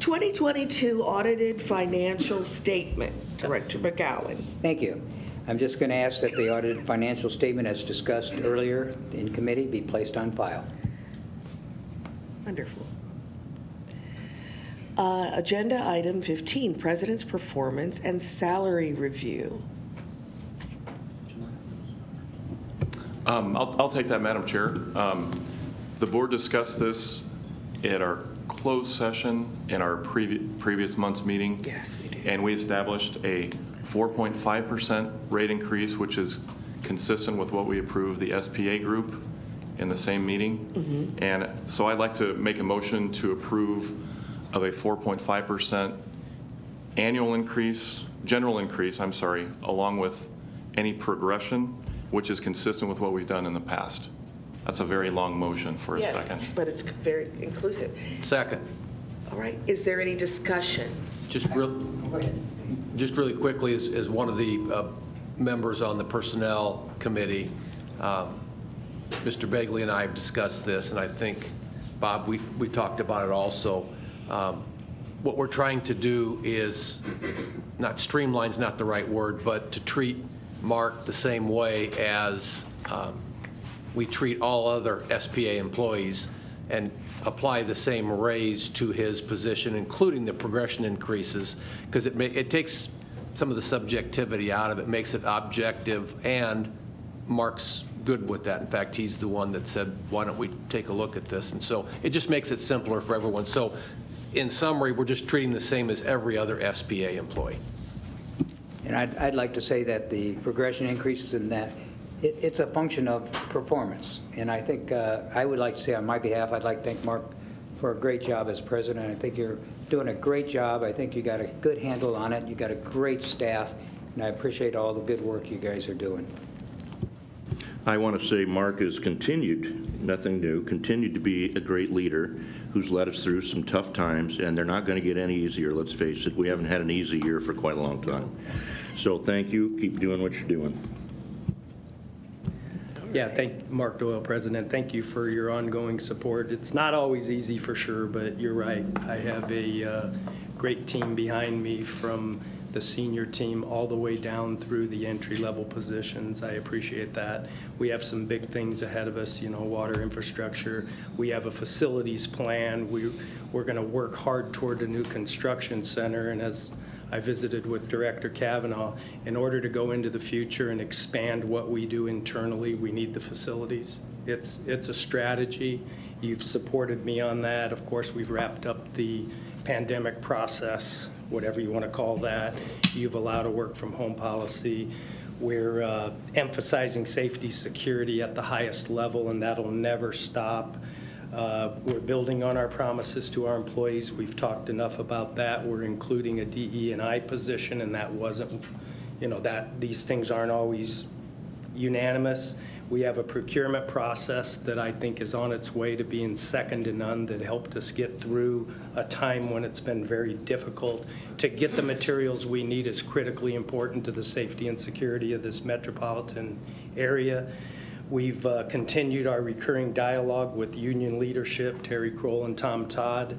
2022 Audited Financial Statement, Director McGowan. Thank you. I'm just going to ask that the audited financial statement as discussed earlier in committee be placed on file. Wonderful. Agenda item 15, President's Performance and Salary Review. I'll take that, Madam Chair. The board discussed this at our closed session in our previous month's meeting. Yes, we did. And we established a 4.5% rate increase, which is consistent with what we approved the SPA group in the same meeting. And so I'd like to make a motion to approve of a 4.5% annual increase, general increase, I'm sorry, along with any progression, which is consistent with what we've done in the past. That's a very long motion for a second. Yes, but it's very inclusive. Second. All right, is there any discussion? Just really quickly, as one of the members on the Personnel Committee, Mr. Bagley and I have discussed this, and I think, Bob, we talked about it also. What we're trying to do is, not streamline's not the right word, but to treat Mark the same way as we treat all other SPA employees and apply the same raise to his position, including the progression increases, because it takes some of the subjectivity out of it, makes it objective, and Mark's good with that. In fact, he's the one that said, why don't we take a look at this? And so it just makes it simpler for everyone. So in summary, we're just treating the same as every other SPA employee. And I'd like to say that the progression increases in that, it's a function of performance. And I think I would like to say on my behalf, I'd like to thank Mark for a great job as president. I think you're doing a great job. I think you got a good handle on it. You got a great staff, and I appreciate all the good work you guys are doing. I want to say Mark has continued, nothing new, continued to be a great leader who's led us through some tough times, and they're not going to get any easier, let's face it. We haven't had an easy year for quite a long time. So thank you. Keep doing what you're doing. Yeah, thank Mark Doyle, President. Thank you for your ongoing support. It's not always easy for sure, but you're right. I have a great team behind me, from the senior team all the way down through the entry-level positions. I appreciate that. We have some big things ahead of us, water infrastructure. We have a facilities plan. We're going to work hard toward a new construction center, and as I visited with Director Kavanaugh, in order to go into the future and expand what we do internally, we need the facilities. It's a strategy. You've supported me on that. Of course, we've wrapped up the pandemic process, whatever you want to call that. You've allowed a work from home policy. We're emphasizing safety, security at the highest level, and that'll never stop. We're building on our promises to our employees. We've talked enough about that. We're including a DE&I position, and that wasn't, that these things aren't always unanimous. We have a procurement process that I think is on its way to being second to none, that helped us get through a time when it's been very difficult. To get the materials we need is critically important to the safety and security of this metropolitan area. We've continued our recurring dialogue with union leadership, Terry Kroll and Tom Todd.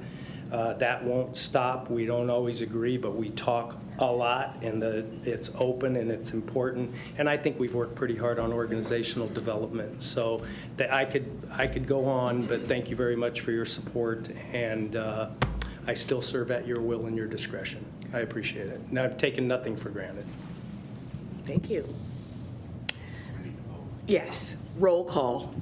That won't stop. We don't always agree, but we talk a lot, and it's open and it's important. And I think we've worked pretty hard on organizational development. So I could go on, but thank you very much for your support. And I still serve at your will and your discretion. I appreciate it. And I've taken nothing for granted. Thank you. Yes, roll call.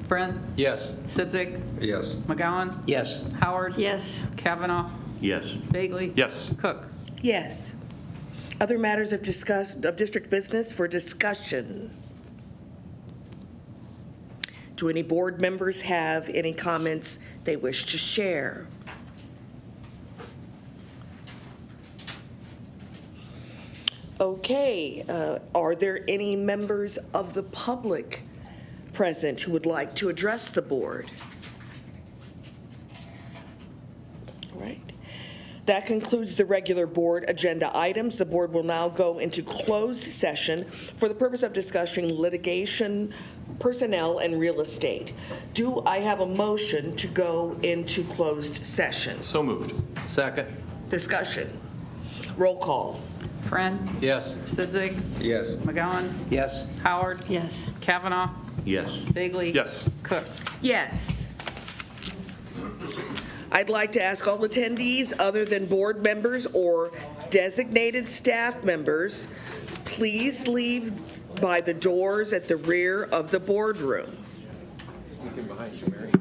Friend. Yes. Sidzik. Yes. McGowan. Yes. Howard. Yes. Kavanaugh. Yes. Bagley. Yes. Cook. Yes. Other matters of district business for discussion. Do any board members have any comments they wish to share? Okay, are there any members of the public present who would like to address the board? All right. That concludes the regular board agenda items. The board will now go into closed session for the purpose of discussing litigation, personnel, and real estate. Do I have a motion to go into closed session? So moved. Second. Discussion. Roll call. Friend. Yes. Sidzik. Yes. McGowan. Yes. Howard. Yes. Kavanaugh. Yes. Bagley. Yes. Cook. Yes. I'd like to ask all attendees other than board members or designated staff members, please leave by the doors at the rear of the boardroom. Sneaking behind you, Mary.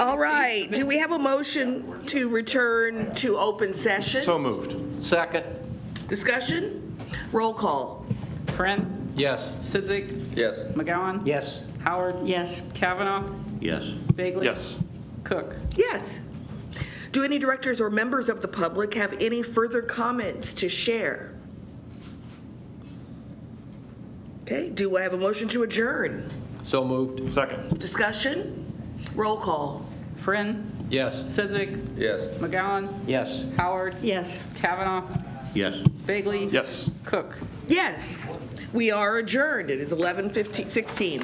All right, do we have a motion to return to open session? So moved. Second. Discussion? Roll call. Friend, Yes. Sidzik, Yes. McGowan. Yes. Howard. Yes. Kavanaugh. Yes. Bagley. Yes. Cook. Yes. Do any directors or members of the public have any further comments to share? Okay, do I have a motion to adjourn? So moved. Second. Discussion? Roll call. Friend, Yes. Sidzik, Yes. McGowan. Yes. Howard. Yes. Kavanaugh. Yes. Bagley. Yes. Cook. Yes, we are adjourned. It is 11:16.